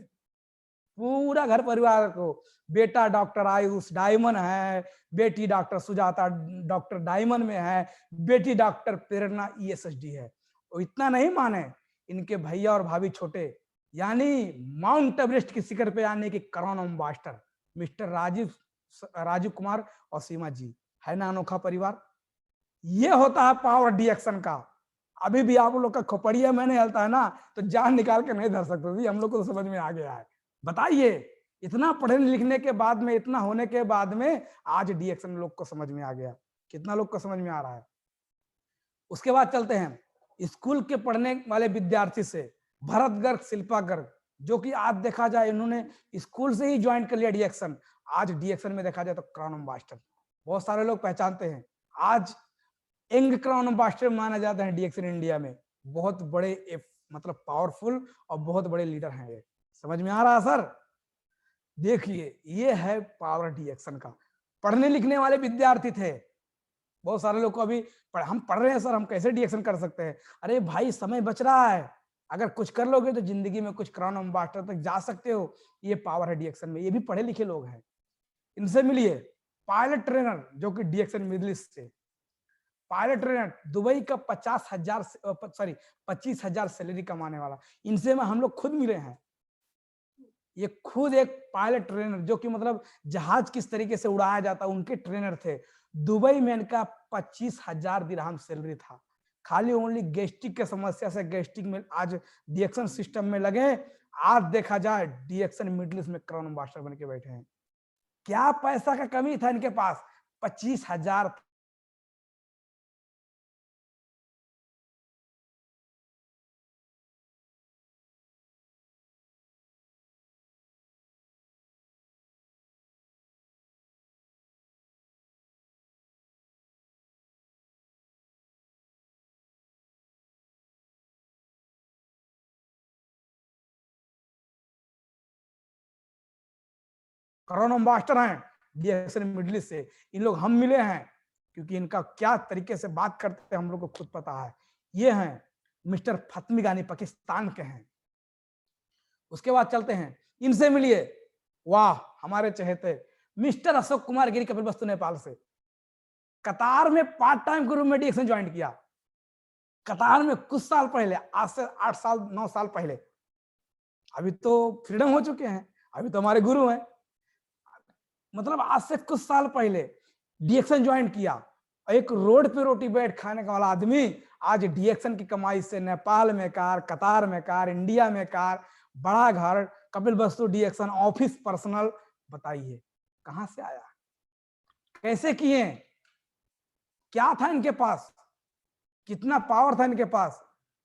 पूरा घर परिवार को। बेटा डॉक्टर आयुष डायमंड है, बेटी डॉक्टर सुजाता डॉक्टर डायमंड में है, बेटी डॉक्टर प्रेरणा ईएसएसडी है। और इतना नहीं माने, इनके भैया और भाभी छोटे, यानी माउंट एवरेस्ट की शिखर पे आने की crown ambassador mister Rajiv Kumar और सीमा जी, है ना अनोखा परिवार? ये होता है पावर डीएक्शन का। अभी भी आप लोग का खोपड़िया मैंने हलता है ना, तो जान निकाल के नहीं धर सकते, हम लोग को तो समझ में आ गया है। बताइए, इतना पढ़ने लिखने के बाद में, इतना होने के बाद में आज डीएक्शन लोग को समझ में आ गया। कितना लोग को समझ में आ रहा है? उसके बाद चलते हैं स्कूल के पढ़ने वाले विद्यार्थी से, भरत गर्ग, शिल्पा गर्ग, जो कि आज देखा जाए इन्होंने स्कूल से ही ज्वाइन कर लिया डीएक्शन। आज डीएक्शन में देखा जाए तो क्राउन एम्बेसडर बहुत सारे लोग पहचानते हैं। आज यंग क्राउन एम्बेसडर माना जाता है डीएक्शन इंडिया में। बहुत बड़े मतलब पावरफुल और बहुत बड़े लीडर हैं ये। समझ में आ रहा है सर? देखिए, ये है पावर डीएक्शन का। पढ़ने लिखने वाले विद्यार्थी थे, बहुत सारे लोग को अभी हम पढ़ रहे हैं सर, हम कैसे डीएक्शन कर सकते हैं? अरे भाई, समय बच रहा है, अगर कुछ कर लोगे तो जिंदगी में कुछ क्राउन एम्बेसडर तक जा सकते हो। ये पावर है डीएक्शन में, ये भी पढ़े लिखे लोग हैं। इनसे मिलिए पायलट ट्रेनर जो कि डीएक्सन मिडिल ईस्ट से, पायलट ट्रेनर दुबई का 25,000 सैलरी कमाने वाला, इनसे में हम लोग खुद मिले हैं। ये खुद एक पायलट ट्रेनर जो कि मतलब जहाज किस तरीके से उड़ाया जाता उनके ट्रेनर थे। दुबई में इनका 25,000 दिरहम सैलरी था। खाली ओनली गैस्ट्रिक के समस्या से गैस्ट्रिक में आज डीएक्सन सिस्टम में लगे। आज देखा जाए डीएक्सन मिडिल ईस्ट में क्राउन एम्बेसडर बन के बैठे हैं। क्या पैसा का कमी था इनके पास? 25,000। क्राउन एम्बेसडर हैं डीएक्सन मिडिल ईस्ट से। इन लोग हम मिले हैं क्योंकि इनका क्या तरीके से बात करते हैं हम लोग को खुद पता है। ये हैं मिस्टर फतमी गानी, पाकिस्तान के हैं। उसके बाद चलते हैं, इनसे मिलिए। वाह, हमारे चहेते मिस्टर अशोक कुमार गिरी, कपिलवस्तु नेपाल से। कतार में पार्ट टाइम के रूप में डीएक्सन ज्वाइन किया। कतार में कुछ साल पहले, आज से 8 साल 9 साल पहले। अभी तो फ्रीडम हो चुके हैं, अभी तो हमारे गुरु हैं। मतलब आज से कुछ साल पहले डीएक्सन ज्वाइन किया। एक रोड पे रोटी बैठ खाने का वाला आदमी आज डीएक्सन की कमाई से नेपाल में कार, कतार में कार, इंडिया में कार, बड़ा घर, कपिलवस्तु डीएक्सन, ऑफिस पर्सनल। बताइए कहां से आया, कैसे किए, क्या था इनके पास, कितना पावर था इनके पास?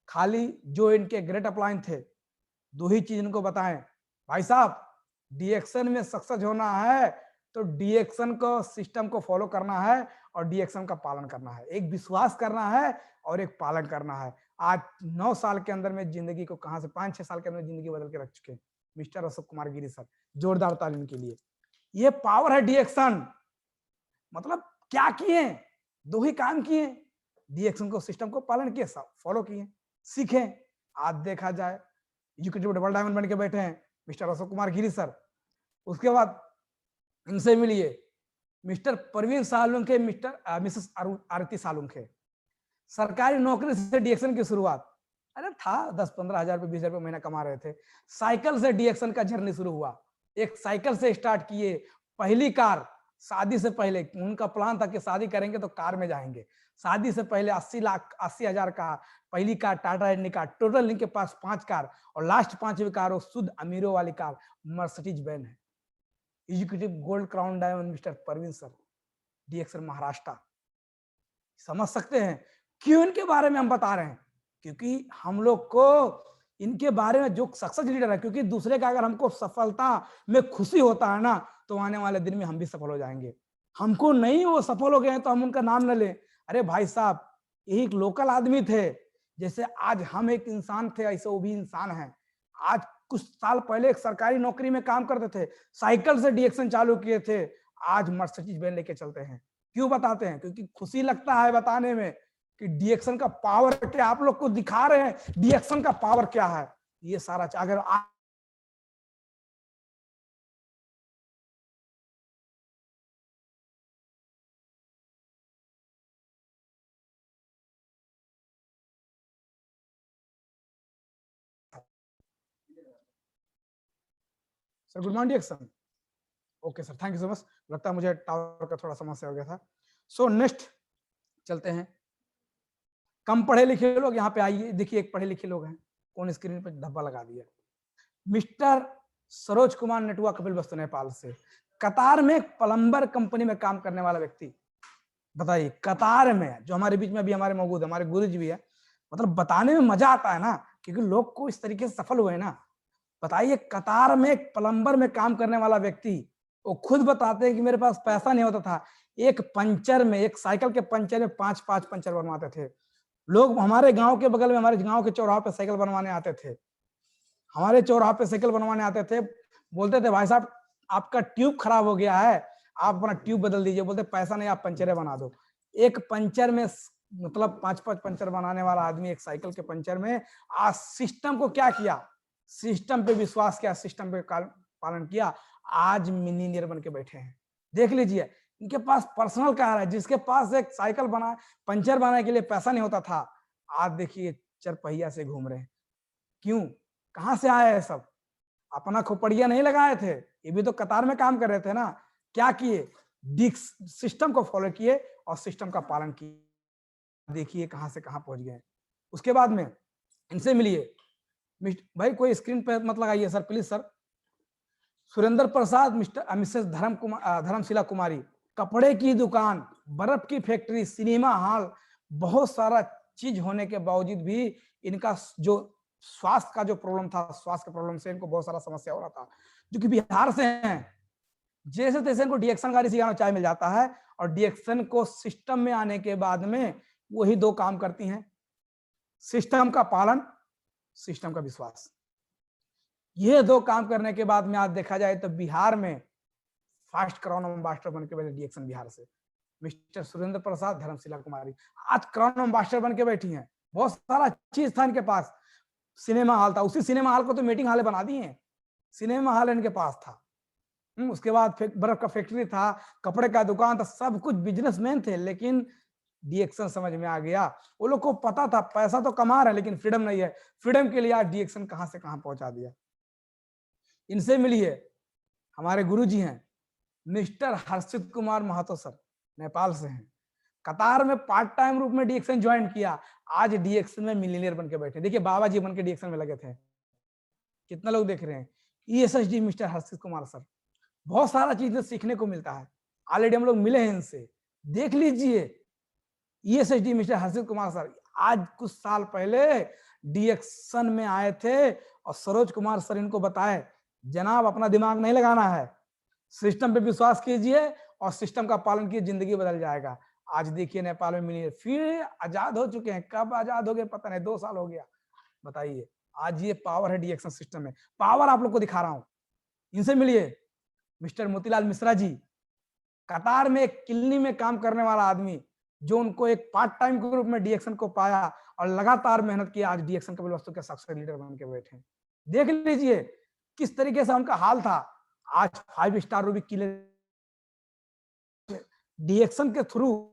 खाली जो इनके ग्रेट अपलाइन थे, दो ही चीज इनको बताएं, भाई साहब डीएक्सन में सक्सेस होना है तो डीएक्सन को सिस्टम को फॉलो करना है और डीएक्सन का पालन करना है। एक विश्वास करना है और एक पालन करना है। आज 9 साल के अंदर में जिंदगी को कहां से 5-6 साल के अंदर जिंदगी बदल के रख चुके हैं मिस्टर अशोक कुमार गिरी सर। जोरदार ताली इनके लिए। ये पावर है डीएक्सन। मतलब क्या किए? दो ही काम किए, डीएक्सन को सिस्टम को पालन किए, सब फॉलो किए, सीखे। आज देखा जाए एग्जीक्यूटिव डबल डायमंड बन के बैठे हैं मिस्टर अशोक कुमार गिरी सर। उसके बाद इनसे मिलिए मिस्टर परवीन सालुंखे, मिसेस आरती सालुंखे। सरकारी नौकरी से डीएक्सन की शुरुआत, अरे था 10-15 हजार रुपए 20 हजार रुपए महीना कमा रहे थे। साइकिल से डीएक्सन का जर्नी शुरू हुआ। एक साइकिल से स्टार्ट किए। पहली कार शादी से पहले उनका प्लान था कि शादी करेंगे तो कार में जाएंगे। शादी से पहले 80,000 का पहली कार टाटा इंडिका। टोटल इनके पास 5 कार और लास्ट 5वीं कार वो शुद्ध अमीरों वाली कार मर्सिडीज बेंज है। Executive gold crown diamond mister Parveen sir, DXN Maharashtra. समझ सकते हैं क्यों इनके बारे में हम बता रहे हैं? क्योंकि हम लोग को इनके बारे में जो सक्सेस लीडर है, क्योंकि दूसरे का अगर हमको सफलता में खुशी होता है ना तो आने वाले दिन में हम भी सफल हो जाएंगे। हमको नहीं वो सफल हो गए तो हम उनका नाम न लें। अरे भाई साहब, यही एक लोकल आदमी थे, जैसे आज हम एक इंसान थे ऐसे वो भी इंसान है। आज कुछ साल पहले एक सरकारी नौकरी में काम करते थे, साइकिल से डीएक्सन चालू किए थे, आज मर्सिडीज बेंज लेके चलते हैं। क्यों बताते हैं? क्योंकि खुशी लगता है बताने में कि डीएक्सन का पावर क्या, आप लोग को दिखा रहे हैं डीएक्सन का पावर क्या है। ये सारा अगर sir good morning DXN. Okay sir, thank you so much. लगता है मुझे टावर का थोड़ा समस्या हो गया था। सो नेक्स्ट चलते हैं। कम पढ़े लिखे लोग यहाँ पे आइए। देखिए एक पढ़े लिखे लोग हैं, कौन स्क्रीन पे धब्बा लगा दिया। मिस्टर सरोज कुमार नेटुआ, कपिलवस्तु नेपाल से। कतार में एक प्लम्बर कंपनी में काम करने वाला व्यक्ति। बताइए कतार में, जो हमारे बीच में अभी हमारे मौजूद, हमारे गुरु जी भी है। मतलब बताने में मजा आता है ना, क्योंकि लोग को इस तरीके से सफल हुए ना। बताइए कतार में एक प्लम्बर में काम करने वाला व्यक्ति, वो खुद बताते हैं कि मेरे पास पैसा नहीं होता था, एक पंचर में, एक साइकिल के पंचर में 5-5 पंचर बनवाते थे। लोग हमारे गांव के बगल में, हमारे गांव के चौराहे पे साइकिल बनवाने आते थे। हमारे चौराहे पे साइकिल बनवाने आते थे, बोलते थे भाई साहब आपका ट्यूब खराब हो गया है, आप अपना ट्यूब बदल दीजिए। बोलते पैसा नहीं, आप पंचरें बना दो। एक पंचर में मतलब 5-5 पंचर बनाने वाला आदमी एक साइकिल के पंचर में आज सिस्टम को क्या किया, सिस्टम पे विश्वास किया, सिस्टम पे पालन किया, आज मिलीनियर बन के बैठे हैं। देख लीजिए इनके पास पर्सनल कार है, जिसके पास एक साइकिल बना पंचर बनाने के लिए पैसा नहीं होता था, आज देखिए चरपहिया से घूम रहे हैं। क्यों? कहाँ से आया है सब? अपना खोपड़िया नहीं लगाए थे, ये भी तो कतार में काम कर रहे थे ना। क्या किए? डिक्स सिस्टम को फॉलो किए और सिस्टम का पालन किए। देखिए कहाँ से कहाँ पहुंच गए। उसके बाद में इनसे मिलिए। भाई कोई स्क्रीन पे मत लगाइए sir, please sir. Surendra Prasad, Mrs Dharmshila Kumari, कपड़े की दुकान, बर्फ की फैक्ट्री, सिनेमा हॉल, बहुत सारा चीज होने के बावजूद भी इनका जो स्वास्थ्य का जो प्रॉब्लम था, स्वास्थ्य के प्रॉब्लम से इनको बहुत सारा समस्या हो रहा था। जो कि बिहार से हैं, जैसे तैसे इनको डीएक्शन गाड़ी सिखाना चाय मिल जाता है, और डीएक्शन को सिस्टम में आने के बाद में वही दो काम करती हैं, सिस्टम का पालन, सिस्टम का विश्वास। ये दो काम करने के बाद में आज देखा जाए तो बिहार में फास्ट क्राउन एम्बेसडर बन के बैठे डीएक्शन बिहार से मिस्टर सुरेंद्र प्रसाद, धर्मशिला कुमारी आज क्राउन एम्बेसडर बन के बैठी हैं। बहुत सारा चीज था इनके पास, सिनेमा हॉल था, उसी सिनेमा हॉल को तो मीटिंग हॉल बना दिए हैं, सिनेमा हॉल इनके पास था। उसके बाद बर्फ का फैक्ट्री था, कपड़े का दुकान था, सब कुछ बिजनेसमैन थे। लेकिन डीएक्शन समझ में आ गया, वो लोग को पता था पैसा तो कमा रहे हैं लेकिन फ्रीडम नहीं है। फ्रीडम के लिए आज डीएक्शन कहां से कहां पहुंचा दिया। इनसे मिलिए, हमारे गुरुजी हैं मिस्टर हर्षित कुमार महतो सर, नेपाल से हैं। कतार में पार्ट टाइम रूप में डीएक्शन ज्वाइन किया, आज डीएक्शन में मिलीनियर बन के बैठे। देखिए बाबा जी बन के डीएक्शन में लगे थे, कितना लोग देख रहे हैं। ईएसएसडी मिस्टर हर्षित कुमार सर, बहुत सारा चीजें सीखने को मिलता है। ऑलरेडी हम लोग मिले हैं इनसे, देख लीजिए। ईएसएसडी मिस्टर हर्षित कुमार सर आज कुछ साल पहले डीएक्शन में आए थे, और सरोज कुमार सर इनको बताए, जनाब अपना दिमाग नहीं लगाना है, सिस्टम पे विश्वास कीजिए और सिस्टम का पालन कीजिए, जिंदगी बदल जाएगा। आज देखिए नेपाल में मिली, फिर आजाद हो चुके हैं। कब आजाद हो गए पता नहीं, 2 साल हो गया। बताइए, आज ये पावर है डीएक्शन सिस्टम में। पावर आप लोग को दिखा रहा हूं, इनसे मिलिए। मिस्टर मोतीलाल मिश्रा जी, कतार में एक किलनी में काम करने वाला आदमी, जो उनको एक पार्ट टाइम के रूप में डीएक्शन को पाया और लगातार मेहनत किया, आज डीएक्शन कपिल वस्तु के सक्सेस लीडर बन के बैठे। देख लीजिए किस तरीके से उनका हाल था। आज 5 स्टार रूबी किले डीएक्शन के थ्रू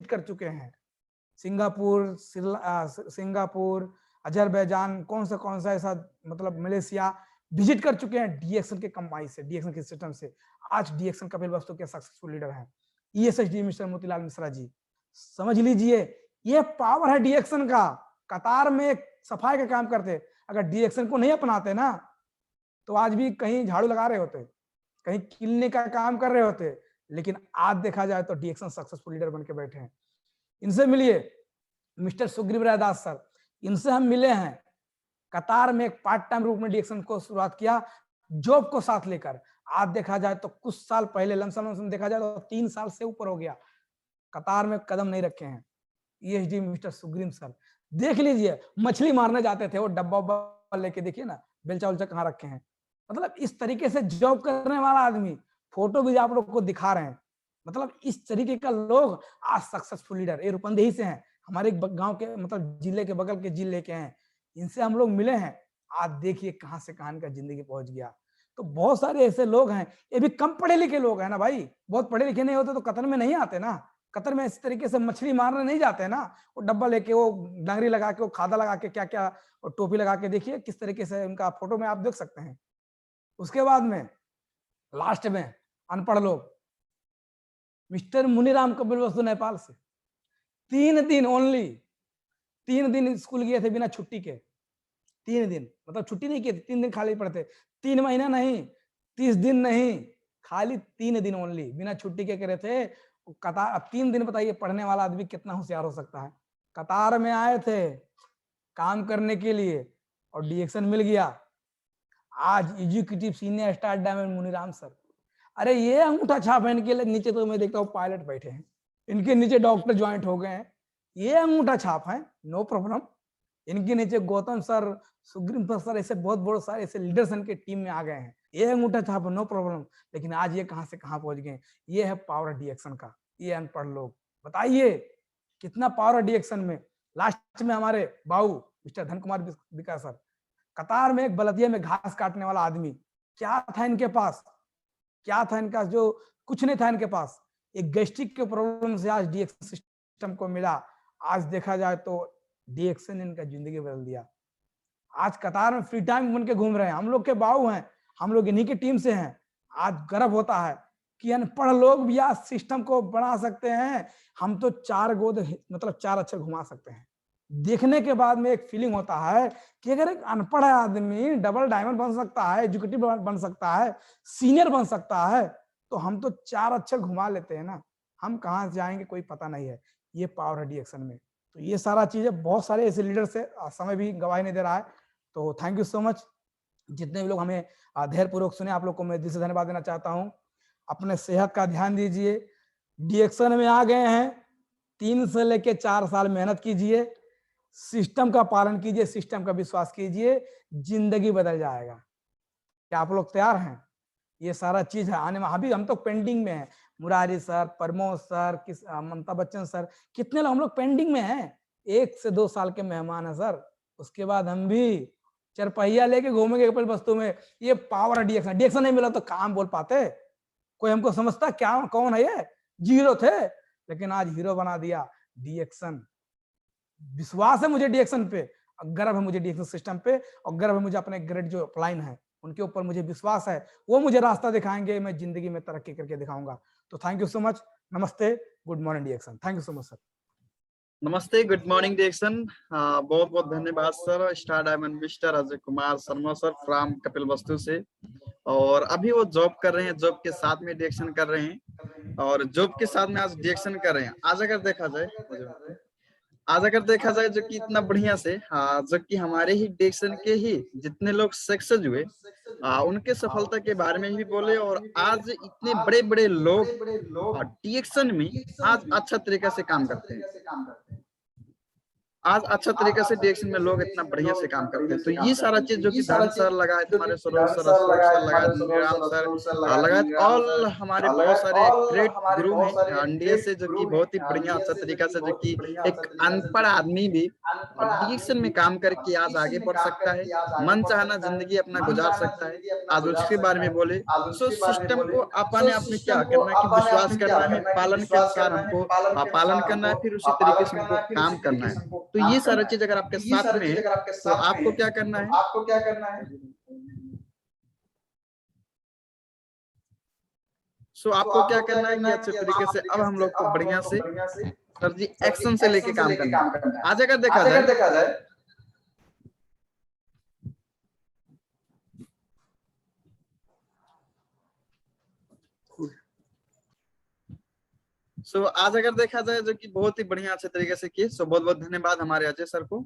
कर चुके हैं। सिंगापुर, अजरबैजान, कौन सा ऐसा मतलब मलेशिया विजिट कर चुके हैं डीएक्शन के कमाई से, डीएक्शन के सिस्टम से। आज डीएक्शन कपिल वस्तु के सक्सेसफुल लीडर हैं ईएसएसडी मिस्टर मोतीलाल मिश्रा जी। समझ लीजिए, ये पावर है डीएक्शन का। कतार में एक सफाई का काम करते, अगर डीएक्शन को नहीं अपनाते ना, तो आज भी कहीं झाड़ू लगा रहे होते, कहीं किलने का काम कर रहे होते। लेकिन आज देखा जाए तो डीएक्शन सक्सेसफुल लीडर बन के बैठे हैं। इनसे मिलिए, मिस्टर सुग्रीव रायदास सर, इनसे हम मिले हैं। कतार में एक पार्ट टाइम रूप में डीएक्शन को शुरुआत किया, जॉब को साथ लेकर। आज देखा जाए तो कुछ साल पहले लमसम देखा जाए तो 3 साल से ऊपर हो गया, कतार में कदम नहीं रखे हैं ईएसडी मिस्टर सुग्रीव सर। देख लीजिए, मछली मारने जाते थे वो डब्बा लेके, देखिए ना बेलचा उलचा कहाँ रखे हैं। मतलब इस तरीके से जॉब करने वाला आदमी, फोटो भी आप लोग को दिखा रहे हैं। मतलब इस तरीके का लोग आज सक्सेसफुल लीडर, ये रूपंदेही से हैं, हमारे गांव के मतलब जिले के बगल के जिले के हैं। इनसे हम लोग मिले हैं। आज देखिए कहां से कहां का जिंदगी पहुंच गया। तो बहुत सारे ऐसे लोग हैं, ये भी कम पढ़े लिखे लोग हैं ना भाई। बहुत पढ़े लिखे नहीं होते तो कतर में नहीं आते ना। कतर में इस तरीके से मछली मारने नहीं जाते ना। वो डब्बा लेके, वो डांगरी लगा के, वो खादा लगा के, क्या क्या और टोपी लगा के, देखिए किस तरीके से उनका फोटो में आप देख सकते हैं। उसके बाद में लास्ट में अनपढ़ लोग, मिस्टर मुनीराम कपिल वस्तु नेपाल से 3 दिन ओनली, 3 दिन स्कूल गए थे बिना छुट्टी के। 3 दिन मतलब छुट्टी नहीं की थी, 3 दिन खाली पड़ते। 3 महीना नहीं, 30 दिन नहीं, खाली 3 दिन ओनली बिना छुट्टी के करे थे कतार। अब 3 दिन बताइए पढ़ने वाला आदमी कितना होशियार हो सकता है। कतार में आए थे काम करने के लिए और डीएक्शन मिल गया। आज executive senior star diamond Muniram sir, अरे ये अंगूठा छाप है इनके नीचे, तो मैं देखता हूँ पायलट बैठे हैं, इनके नीचे डॉक्टर ज्वाइंट हो गए हैं, ये अंगूठा छाप है, नो प्रॉब्लम। इनके नीचे गौतम सर, सुग्रीव सर, ऐसे बहुत बड़े सारे ऐसे लीडर्स इनके टीम में आ गए हैं, ये अंगूठा छाप है, नो प्रॉब्लम। लेकिन आज ये कहां से कहां पहुंच गए। ये है पावर डीएक्शन का। ये अनपढ़ लोग, बताइए कितना पावर डीएक्शन में। लास्ट में हमारे बाबू मिस्टर धन कुमार विकास सर, कतार में एक बलदिया में घास काटने वाला आदमी, क्या था इनके पास, क्या था इनका जो कुछ नहीं था इनके पास। एक गैस्ट्रिक के प्रॉब्लम से आज डीएक्सन सिस्टम को मिला। आज देखा जाए तो डीएक्सन ने इनका जिंदगी बदल दिया। आज कतार में फ्री टाइम बन के घूम रहे हैं, हम लोग के बाऊ हैं, हम लोग इन्हीं की टीम से हैं। आज गर्व होता है कि अनपढ़ लोग भी आज सिस्टम को बना सकते हैं। हम तो 4 गोद मतलब 4 अक्षर घुमा सकते हैं। देखने के बाद में एक फीलिंग होता है कि अगर एक अनपढ़ आदमी डबल डायमंड बन सकता है, एजुकेटिव बन सकता है, सीनियर बन सकता है, तो हम तो 4 अक्षर घुमा लेते हैं ना। हम कहाँ जाएंगे कोई पता नहीं है। ये पावर है डीएक्शन में। तो ये सारा चीजें, बहुत सारे ऐसे लीडर से, समय भी गवाही नहीं दे रहा है। तो थैंक यू सो मच। जितने भी लोग हमें धैर्यपूर्वक सुने, आप लोग को मैं दिल से धन्यवाद देना चाहता हूँ। अपने सेहत का ध्यान दीजिए। डीएक्शन में आ गए हैं, 3 से लेके 4 साल मेहनत कीजिए, सिस्टम का पालन कीजिए, सिस्टम का विश्वास कीजिए, जिंदगी बदल जाएगा। क्या आप लोग तैयार हैं? ये सारा चीज है आने में। अभी हम तो पेंडिंग में हैं। मुरारी सर, प्रमोद सर, ममता बच्चन सर, कितने लोग हम लोग पेंडिंग में हैं। 1 से 2 साल के मेहमान है सर। उसके बाद हम भी चरपहिया लेके घूमेंगे कपिल वस्तु में। ये पावर है डीएक्शन। डीएक्शन नहीं मिला तो काम बोल पाते? कोई हमको समझता क्या, कौन है ये? जीरो थे, लेकिन आज हीरो बना दिया डीएक्शन। विश्वास है मुझे डीएक्शन पे, गर्व है मुझे डीएक्शन सिस्टम पे, और गर्व है मुझे अपने ग्रेड जो अपलाइन है उनके ऊपर। मुझे विश्वास है वो मुझे रास्ता दिखाएंगे, मैं जिंदगी में तरक्की करके दिखाऊंगा। तो थैंक यू सो मच। नमस्ते, good morning DXN. Thank you so much sir. नमस्ते, गुड मॉर्निंग डीएक्शन। बहुत बहुत धन्यवाद sir. Star diamond mister Ajay Kumar Sharma sir from Kapilvastu से। और अभी वो जॉब कर रहे हैं, जॉब के साथ में डीएक्शन कर रहे हैं, और जॉब के साथ में आज डीएक्शन कर रहे हैं। आज अगर देखा जाए जो कि इतना बढ़िया से, जो कि हमारे ही डीएक्शन के ही जितने लोग सक्सेस हुए, उनके सफलता के बारे में भी बोले। और आज इतने बड़े बड़े लोग डीएक्शन में आज अच्छा तरीके से काम करते हैं। आज अच्छा तरीके से डीएक्शन में लोग इतना बढ़िया से काम करते हैं। तो ये सारा चीज जो कि धन सर लगाए, हमारे सरोज सर, अशोक सर लगाए, निराम सर लगाए, ऑल हमारे बहुत सारे ग्रेट गुरु हैं इंडिया से, जो कि बहुत ही बढ़िया अच्छा तरीका से, जो कि एक अनपढ़ आदमी भी डीएक्शन में काम करके आज आगे बढ़ सकता है, मन चाहना जिंदगी अपना गुजार सकता है। आज उसके बारे में बोले। सो सिस्टम को अपने आप में क्या करना है कि विश्वास करना है, पालन के अनुसार हमको पालन करना है, फिर उसी तरीके से हमको काम करना है। तो ये सारा चीज अगर आपके साथ में है तो आपको क्या करना है? सो आपको क्या करना है कि अच्छे तरीके से अब हम लोग को बढ़िया से सर जी एक्शन से लेके काम करना है। आज अगर देखा जाए सो आज अगर देखा जाए जो कि बहुत ही बढ़िया अच्छे तरीके से किए। सो बहुत बहुत धन्यवाद हमारे अजय सर को।